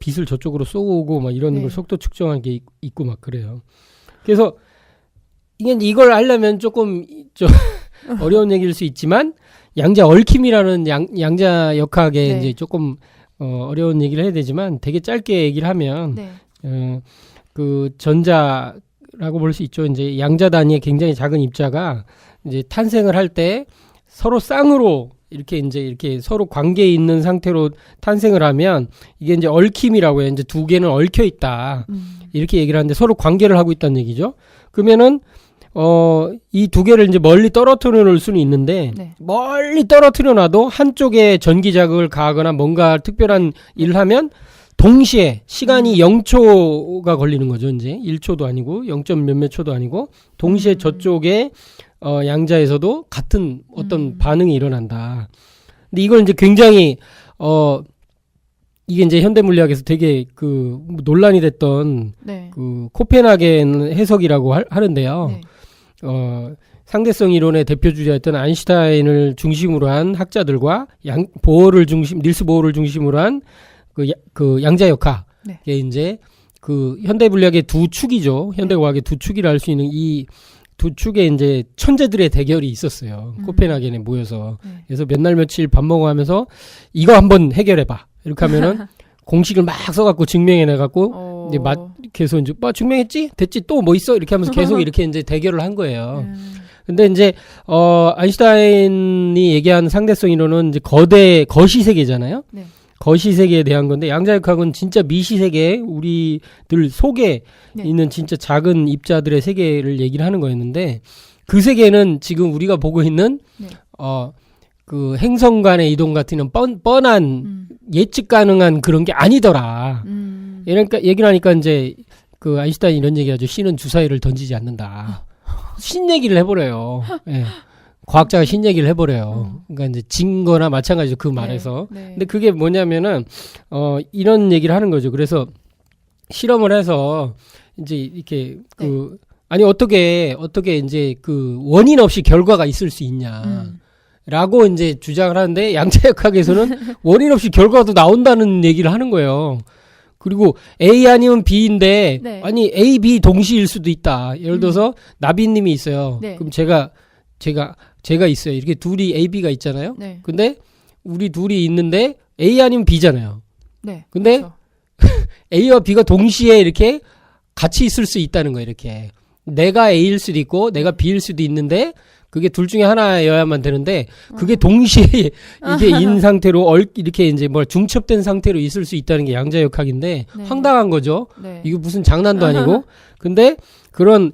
빛을 저쪽으로 쏘고 막 이런 걸 속도 측정한 게 있고 막 그래요. 그래서 이걸 하려면 조금 좀 어려운 얘기일 수 있지만 양자 얽힘이라는 양자 역학에 이제 조금 어려운 얘기를 해야 되지만 되게 짧게 얘기를 하면 그 전자 라고 볼 수 있죠. 이제 양자 단위의 굉장히 작은 입자가 이제 탄생을 할 때 서로 쌍으로 이렇게 서로 관계에 있는 상태로 탄생을 하면 이게 이제 얽힘이라고 해요. 이제 두 개는 얽혀 있다. 이렇게 얘기를 하는데 서로 관계를 하고 있다는 얘기죠. 그러면은 이 두 개를 이제 멀리 떨어뜨려 놓을 수는 있는데 네. 멀리 떨어뜨려 놔도 한쪽에 전기 자극을 가하거나 뭔가 특별한 일을 하면 동시에 시간이 0초가 걸리는 거죠. 이제 1초도 아니고 0점 몇몇 초도 아니고 동시에 저쪽에 양자에서도 같은 어떤 반응이 일어난다. 근데 이걸 이제 굉장히 이게 이제 현대 물리학에서 되게 그 논란이 됐던 네. 그 코펜하겐 해석이라고 하는데요. 네. 상대성 이론의 대표 주자였던 아인슈타인을 중심으로 한 학자들과 닐스 보어를 중심으로 한 그 양자역학의 네. 이제 그 현대 물리학의 두 축이죠. 현대 과학의 두 축이라 할 수 있는 이 두 축의 이제 천재들의 대결이 있었어요. 코펜하겐에 모여서. 네. 그래서 몇 날 며칠 밥 먹어가면서 이거 한번 해결해봐. 이렇게 하면은 공식을 막 써갖고 증명해내갖고 이제 계속 이제 증명했지? 됐지? 또 뭐 있어? 이렇게 하면서 계속 이렇게 이제 대결을 한 거예요. 근데 이제 아인슈타인이 얘기한 상대성 이론은 이제 거시 세계잖아요. 네. 거시 세계에 대한 건데 양자역학은 진짜 미시 세계, 우리들 속에 네. 있는 진짜 작은 입자들의 세계를 얘기를 하는 거였는데 그 세계는 지금 우리가 보고 있는 네. 그 행성 간의 이동 같은 뻔한 예측 가능한 그런 게 아니더라. 그러니까 얘기를 하니까 이제 그 아인슈타인 이런 얘기하죠. 신은 주사위를 던지지 않는다. 신 얘기를 해버려요. 예. 과학자가 신 얘기를 해버려요. 그러니까 이제 증거나 마찬가지죠. 그 말에서. 네. 근데 그게 뭐냐면은 이런 얘기를 하는 거죠. 그래서 실험을 해서 이제 이렇게 아니 어떻게 이제 그 원인 없이 결과가 있을 수 있냐. 라고 이제 주장을 하는데 양자역학에서는 원인 없이 결과도 나온다는 얘기를 하는 거예요. 그리고 A 아니면 B인데 네. 아니 A, B 동시일 수도 있다. 예를 들어서 나비님이 있어요. 네. 그럼 제가 있어요. 이렇게 둘이 A, B가 있잖아요. 네. 근데 우리 둘이 있는데 A 아니면 B잖아요. 네. 근데 그렇죠. A와 B가 동시에 이렇게 같이 있을 수 있다는 거예요. 이렇게 내가 A일 수도 있고 내가 B일 수도 있는데 그게 둘 중에 하나여야만 되는데 그게 동시에 이게 인 상태로 이렇게 이제 중첩된 상태로 있을 수 있다는 게 양자역학인데 네. 황당한 거죠. 네. 이거 무슨 장난도 아니고. 근데 그런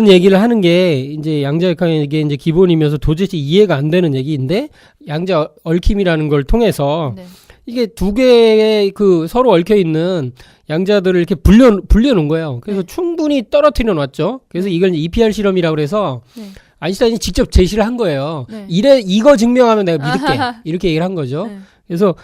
얘기를 하는 게 이제 양자역학의 이게 이제 기본이면서 도대체 이해가 안 되는 얘기인데 양자 얽힘이라는 걸 통해서 네. 이게 두 개의 그 서로 얽혀 있는 양자들을 이렇게 불려 놓은 거예요. 그래서 네. 충분히 떨어뜨려 놨죠. 그래서 이걸 EPR 실험이라고 그래서 네. 아인슈타인이 직접 제시를 한 거예요. 네. 이거 증명하면 내가 믿을게. 이렇게 얘기를 한 거죠. 네. 그래서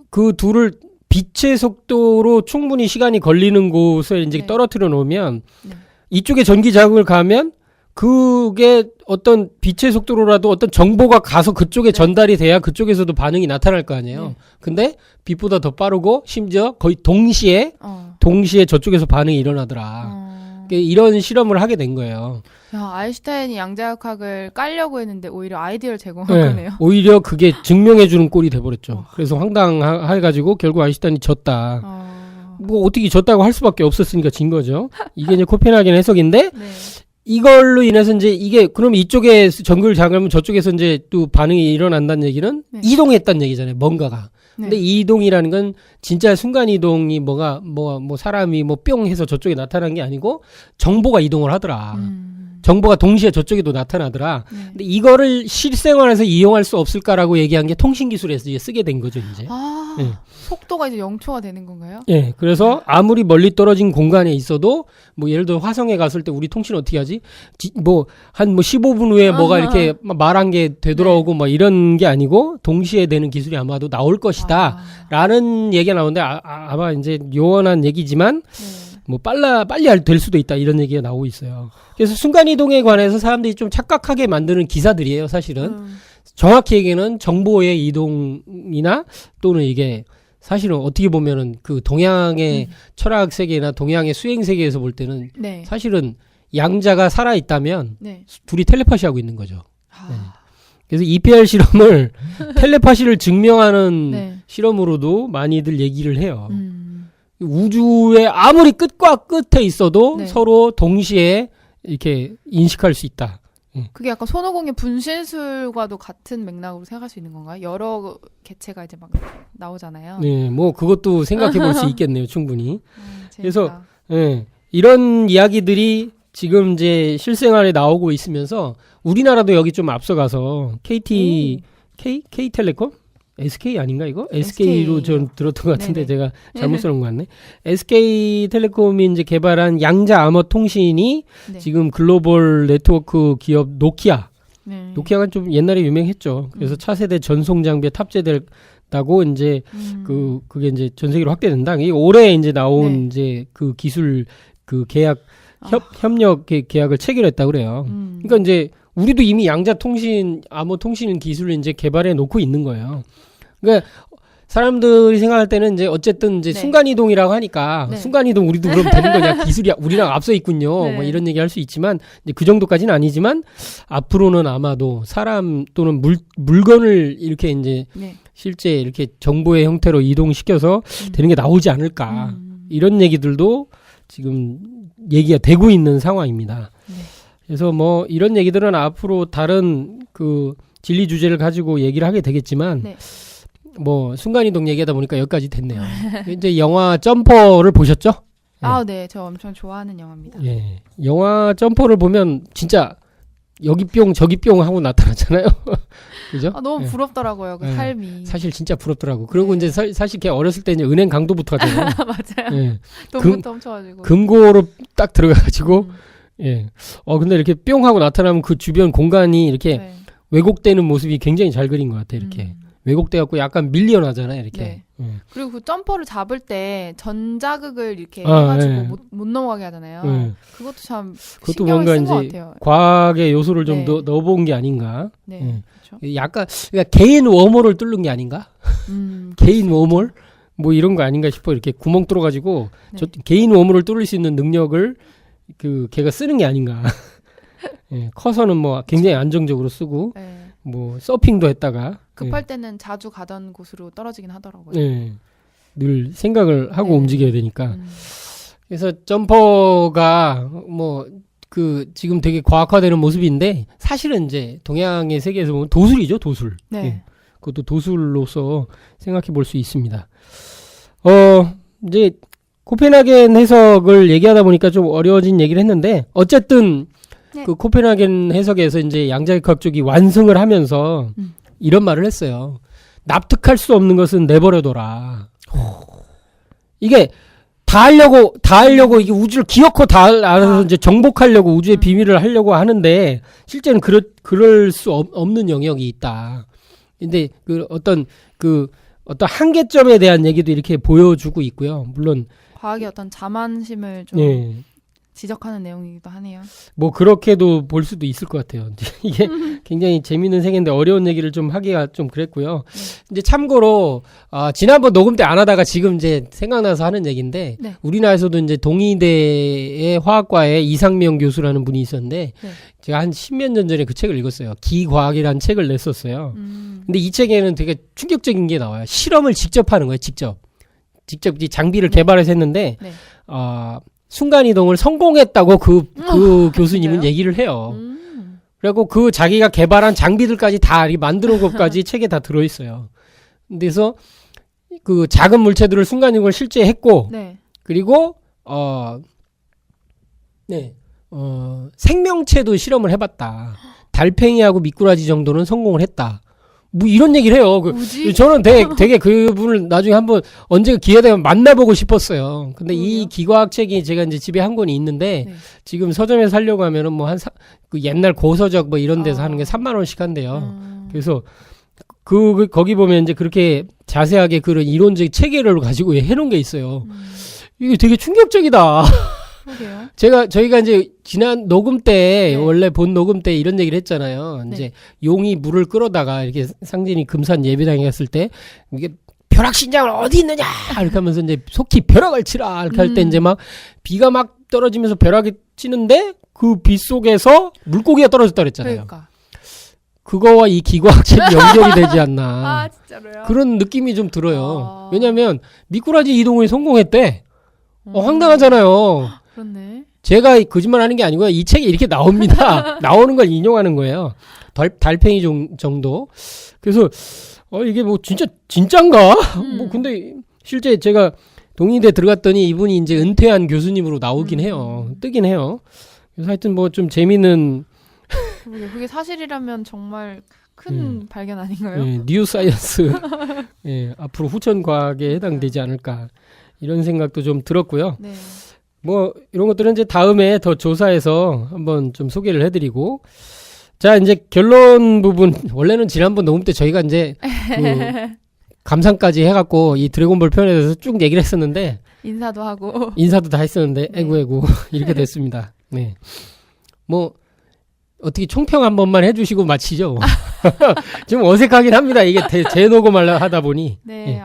그 둘을 빛의 속도로 충분히 시간이 걸리는 곳에 이제 네. 떨어뜨려 놓으면 네. 이쪽에 전기 자극을 가하면 그게 어떤 빛의 속도로라도 어떤 정보가 가서 그쪽에 전달이 돼야 그쪽에서도 반응이 나타날 거 아니에요. 네. 근데 빛보다 더 빠르고 심지어 거의 동시에 저쪽에서 반응이 일어나더라. 이런 실험을 하게 된 거예요. 야, 아인슈타인이 양자역학을 깔려고 했는데 오히려 아이디어를 제공한 네, 거네요. 오히려 그게 증명해주는 꼴이 돼버렸죠. 그래서 황당해가지고 결국 아인슈타인이 졌다. 뭐 어떻게 졌다고 할 수밖에 없었으니까 진 거죠. 이게 이제 코펜하겐 해석인데 네. 이걸로 인해서 이제 이게 그럼 이쪽에 전극을 자극하면 저쪽에서 이제 또 반응이 일어난다는 얘기는 네. 이동했다는 얘기잖아요. 뭔가가. 네. 근데 이 이동이라는 건 진짜 순간 이동이 뭐 사람이 뿅 해서 저쪽에 나타난 게 아니고 정보가 이동을 하더라. 정보가 동시에 저쪽에도 나타나더라. 네. 근데 이거를 실생활에서 이용할 수 없을까라고 얘기한 게 통신기술에서 이제 쓰게 된 거죠, 이제. 네. 속도가 이제 0초가 되는 건가요? 예, 그래서 아무리 멀리 떨어진 공간에 있어도 뭐 예를 들어 화성에 갔을 때 우리 통신 어떻게 하지? 한 15분 후에 뭐가 이렇게 말한 게 되돌아오고 뭐 이런 게 아니고 동시에 되는 기술이 아마도 나올 것이다. 라는 얘기가 나오는데 아마 이제 요원한 얘기지만 뭐 빨리 될 수도 있다 이런 얘기가 나오고 있어요. 그래서 순간이동에 관해서 사람들이 좀 착각하게 만드는 기사들이에요, 사실은. 정확히 얘기는 정보의 이동이나 또는 이게 사실은 어떻게 보면은 그 동양의 철학 세계나 동양의 수행 세계에서 볼 때는 네. 사실은 양자가 살아 있다면 네. 둘이 텔레파시하고 있는 거죠. 네. 그래서 EPR 실험을 텔레파시를 증명하는 네. 실험으로도 많이들 얘기를 해요. 우주의 아무리 끝과 끝에 있어도 네. 서로 동시에 이렇게 인식할 수 있다. 그게 약간 손오공의 분신술과도 같은 맥락으로 생각할 수 있는 건가요? 여러 개체가 이제 막 나오잖아요. 네, 뭐 그것도 생각해 볼 수 있겠네요, 충분히. 그래서 재밌다. 예, 이런 이야기들이 지금 이제 실생활에 나오고 있으면서 우리나라도 여기 좀 앞서가서 K텔레콤? SK 아닌가 이거? SK로 전 들었던 것 같은데 네네. 제가 잘못 들은 것 같네. SK텔레콤이 이제 개발한 양자 암호 통신이 네. 지금 글로벌 네트워크 기업 노키아. 네. 노키아가 좀 옛날에 유명했죠. 그래서 차세대 전송 장비에 탑재됐다고 이제 그게 이제 전 세계로 확대된다. 이 올해 이제 나온 네. 이제 그 기술 그 계약 협력 계약을 체결했다고 그래요. 그러니까 이제 우리도 이미 양자 통신 암호 통신 기술을 이제 개발해 놓고 있는 거예요. 그러니까 사람들이 생각할 때는 이제 어쨌든 이제 네. 순간 이동이라고 하니까 네. 순간 이동 우리도 그럼 되는 거냐 기술이 우리랑 앞서 있군요. 네. 뭐 이런 얘기 할 수 있지만 이제 그 정도까지는 아니지만 앞으로는 아마도 사람 또는 물건을 이렇게 이제 네. 실제 이렇게 정보의 형태로 이동시켜서 되는 게 나오지 않을까 이런 얘기들도 지금 얘기가 되고 있는 상황입니다. 네. 그래서 뭐 이런 얘기들은 앞으로 다른 그 진리 주제를 가지고 얘기를 하게 되겠지만 네. 뭐 순간이동 얘기하다 보니까 여기까지 됐네요. 이제 영화 점퍼를 보셨죠? 아, 네. 저 엄청 좋아하는 영화입니다. 예. 영화 점퍼를 보면 진짜 여기 뿅 저기 뿅 하고 나타나잖아요. 그죠? 아, 너무 예. 부럽더라고요. 그 예. 삶이. 사실 진짜 부럽더라고. 그리고 네. 이제 사실 걔 어렸을 때 이제 은행 강도부터 하잖아요. 맞아요. 예. 돈부터 훔쳐가지고. 금고로 딱 들어가가지고 음. 예. 근데 이렇게 뿅 하고 나타나면 그 주변 공간이 이렇게 네. 왜곡되는 모습이 굉장히 잘 그린 것 같아. 이렇게 왜곡돼갖고 약간 밀려나잖아요. 이렇게. 네. 예. 그리고 그 점퍼를 잡을 때 전자극을 이렇게 아, 해가지고 네. 못 넘어가게 하잖아요. 예. 그것도 참 그것도 신경을 뭔가 쓴 것 이제 같아요. 과학의 요소를 좀 네. 넣어본 게 아닌가. 네. 예. 그렇죠. 약간 그러니까 개인 워머를 뚫는 게 아닌가? 개인 워머? 뭐 이런 거 아닌가 싶어. 이렇게 구멍 뚫어가지고 네. 저 개인 워머를 뚫을 수 있는 능력을 그 걔가 쓰는 게 아닌가. 예. 커서는 뭐 굉장히 안정적으로 쓰고 네. 뭐 서핑도 했다가 급할 때는 자주 가던 곳으로 떨어지긴 하더라고요. 예. 늘 생각을 하고 네. 움직여야 되니까. 그래서 점퍼가 뭐 그 지금 되게 과학화되는 모습인데 사실은 이제 동양의 세계에서 보면 도술이죠, 도술. 네. 예. 그것도 도술로서 생각해 볼 수 있습니다. 이제 코펜하겐 해석을 얘기하다 보니까 좀 어려워진 얘기를 했는데 어쨌든 네. 그 코펜하겐 해석에서 이제 양자역학 쪽이 완성을 하면서 이런 말을 했어요. 납득할 수 없는 것은 내버려둬라. 이게 다 하려고 이게 우주를 기어코 다 알아서 이제 정복하려고 우주의 비밀을 하려고 하는데 실제는 그럴 수 없는 영역이 있다. 근데 그 어떤 한계점에 대한 얘기도 이렇게 보여주고 있고요. 물론 과학의 어떤 자만심을 좀 예. 지적하는 내용이기도 하네요. 뭐 그렇게도 볼 수도 있을 것 같아요. 이게 굉장히 재미있는 세계인데 어려운 얘기를 좀 하기가 좀 그랬고요. 이제 참고로 지난번 녹음 때 안 하다가 지금 이제 생각나서 하는 얘기인데 네. 우리나라에서도 이제 동의대의 화학과에 이상명 교수라는 분이 있었는데 네. 제가 한 10몇 년 전에 그 책을 읽었어요. 기과학이라는 책을 냈었어요. 근데 이 책에는 되게 충격적인 게 나와요. 실험을 직접 하는 거예요. 직접 이 장비를 네. 개발해서 했는데 네. 순간이동을 성공했다고 그 교수님은 진짜요? 얘기를 해요. 그리고 그 자기가 개발한 장비들까지 다 만들어 온 것까지 책에 다 들어있어요. 그래서 그 작은 물체들을 순간이동을 실제 했고, 네. 그리고, 생명체도 실험을 해봤다. 달팽이하고 미꾸라지 정도는 성공을 했다. 뭐 이런 얘기를 해요. 뭐지? 저는 되게 그분을 나중에 한번 언제 기회 되면 만나보고 싶었어요. 근데 이 기과학 책이 제가 이제 집에 한 권이 있는데 네. 지금 서점에 사려고 하면은 뭐 그 옛날 고서적 뭐 이런 데서 하는 게 3만 원씩 한대요. 그래서 거기 보면 이제 그렇게 자세하게 그런 이론적 체계를 가지고 해놓은 게 있어요. 이게 되게 충격적이다. 그러게요. 저희가 이제 지난 녹음 때, 네. 원래 본 녹음 때 이런 얘기를 했잖아요. 네. 이제 용이 물을 끌어다가 이렇게 상진이 금산 예배당에 갔을 때, 이게 벼락신장을 어디 있느냐! 이렇게 하면서 이제 속히 벼락을 치라! 이렇게 할 때 이제 막 비가 막 떨어지면서 벼락이 치는데 그 비 속에서 물고기가 떨어졌다 그랬잖아요. 그러니까. 그거와 이 기과학책이 연결이 되지 않나. 진짜로요? 그런 느낌이 좀 들어요. 왜냐면 미꾸라지 이동을 성공했대. 황당하잖아요. 그렇네. 제가 거짓말하는 게 아니고요. 이 책에 이렇게 나옵니다. 나오는 걸 인용하는 거예요. 달팽이 정도. 그래서 이게 뭐 진짠가? 뭐 근데 실제 제가 동의대 들어갔더니 이분이 이제 은퇴한 교수님으로 나오긴 해요. 뜨긴 해요. 그래서 하여튼 뭐 좀 재미있는 그게 사실이라면 정말 큰 발견 아닌가요? 예, 뉴 사이언스 예, 앞으로 후천 과학에 해당되지 않을까 이런 생각도 좀 들었고요. 네. 뭐 이런 것들은 이제 다음에 더 조사해서 한번 좀 소개를 해드리고 자 이제 결론 부분 원래는 지난번 녹음 때 저희가 이제 그 감상까지 해갖고 이 드래곤볼 편에 대해서 쭉 얘기를 했었는데 인사도 하고 인사도 다 했었는데 네. 에구에구 이렇게 됐습니다. 네. 뭐 어떻게 총평 한 번만 해주시고 마치죠. 좀 어색하긴 합니다. 이게 재녹음을 하다 보니. 네, 예.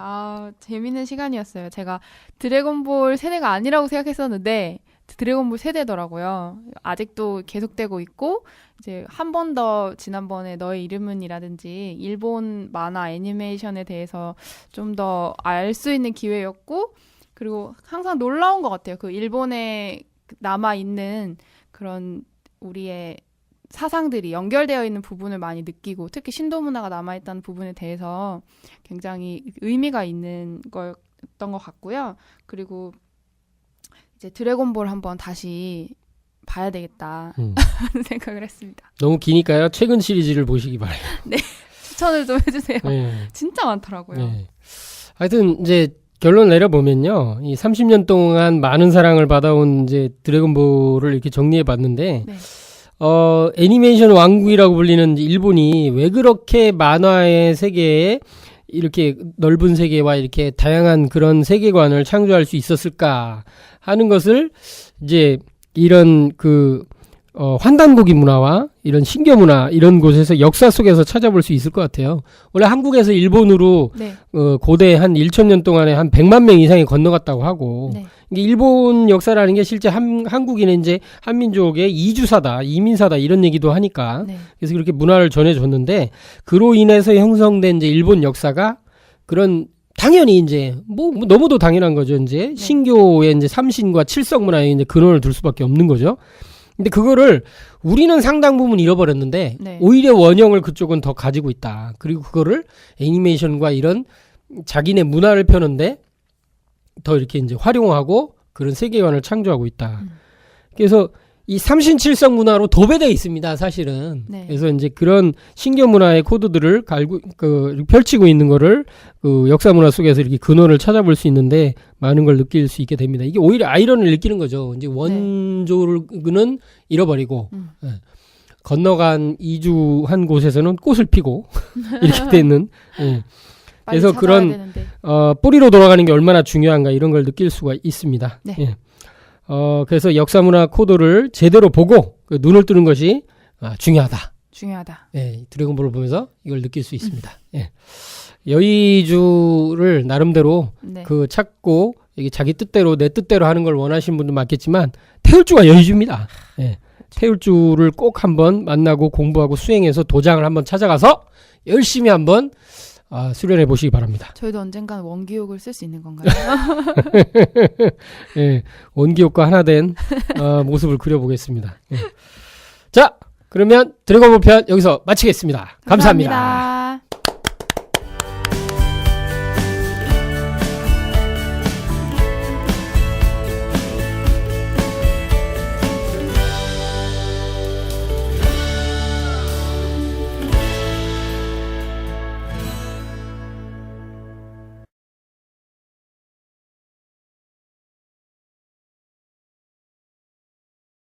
재밌는 시간이었어요. 제가 드래곤볼 세대가 아니라고 생각했었는데 드래곤볼 세대더라고요. 아직도 계속되고 있고 이제 한 번 더 지난번에 너의 이름은이라든지 일본 만화 애니메이션에 대해서 좀 더 알 수 있는 기회였고 그리고 항상 놀라운 것 같아요. 그 일본에 남아 있는 그런 우리의 사상들이 연결되어 있는 부분을 많이 느끼고 특히 신도 문화가 남아있다는 부분에 대해서 굉장히 의미가 있는 거였던 것 같고요. 그리고 이제 드래곤볼 한번 다시 봐야 되겠다 하는 생각을 했습니다. 너무 기니까요. 최근 시리즈를 보시기 바라요. 네, 추천을 좀 해주세요. 네. 진짜 많더라고요. 네. 하여튼 이제 결론 내려보면요. 이 30년 동안 많은 사랑을 받아온 이제 드래곤볼을 이렇게 정리해 봤는데 네. 애니메이션 왕국이라고 불리는 일본이 왜 그렇게 만화의 세계에 이렇게 넓은 세계와 이렇게 다양한 그런 세계관을 창조할 수 있었을까 하는 것을 이제 이런 환단고기 문화와 이런 신교 문화 이런 곳에서 역사 속에서 찾아볼 수 있을 것 같아요. 원래 한국에서 일본으로 네. 고대 한 1000년 동안에 한 100만 명 이상이 건너갔다고 하고 네. 이게 일본 역사라는 게 실제 한국인의 이제 한민족의 이주사다, 이민사다 이런 얘기도 하니까 네. 그래서 그렇게 문화를 전해줬는데 그로 인해서 형성된 이제 일본 역사가 그런 당연히 이제 뭐 너무도 당연한 거죠. 이제 신교의 이제 삼신과 칠성 문화에 이제 근원을 둘 수밖에 없는 거죠. 근데 그거를 우리는 상당 부분 잃어버렸는데 네. 오히려 원형을 그쪽은 더 가지고 있다. 그리고 그거를 애니메이션과 이런 자기네 문화를 펴는데 더 이렇게 이제 활용하고 그런 세계관을 창조하고 있다. 그래서 이 삼신칠성 문화로 도배되어 있습니다, 사실은. 네. 그래서 이제 그런 신교 문화의 코드들을 펼치고 있는 거를 역사 문화 속에서 이렇게 근원을 찾아볼 수 있는데 많은 걸 느낄 수 있게 됩니다. 이게 오히려 아이러니를 느끼는 거죠. 이제 원조는 잃어버리고, 건너간 이주한 곳에서는 꽃을 피고, 이렇게 되는, 그래서 그런, 되는데. 뿌리로 돌아가는 게 얼마나 중요한가 이런 걸 느낄 수가 있습니다. 네. 예. 그래서 역사문화 코드를 제대로 보고 눈을 뜨는 것이 중요하다. 예, 드래곤볼을 보면서 이걸 느낄 수 있습니다. 예. 여의주를 나름대로 네. 찾고 이게 자기 뜻대로 내 뜻대로 하는 걸 원하시는 분도 많겠지만 태울주가 여의주입니다. 예. 태울주를 꼭 한번 만나고 공부하고 수행해서 도장을 한번 찾아가서 열심히 한번 수련해 보시기 바랍니다. 저희도 언젠간 원기옥을 쓸 수 있는 건가요? 예, 원기옥과 하나 된 모습을 그려보겠습니다. 예. 자, 그러면 드래곤볼 편 여기서 마치겠습니다. 감사합니다.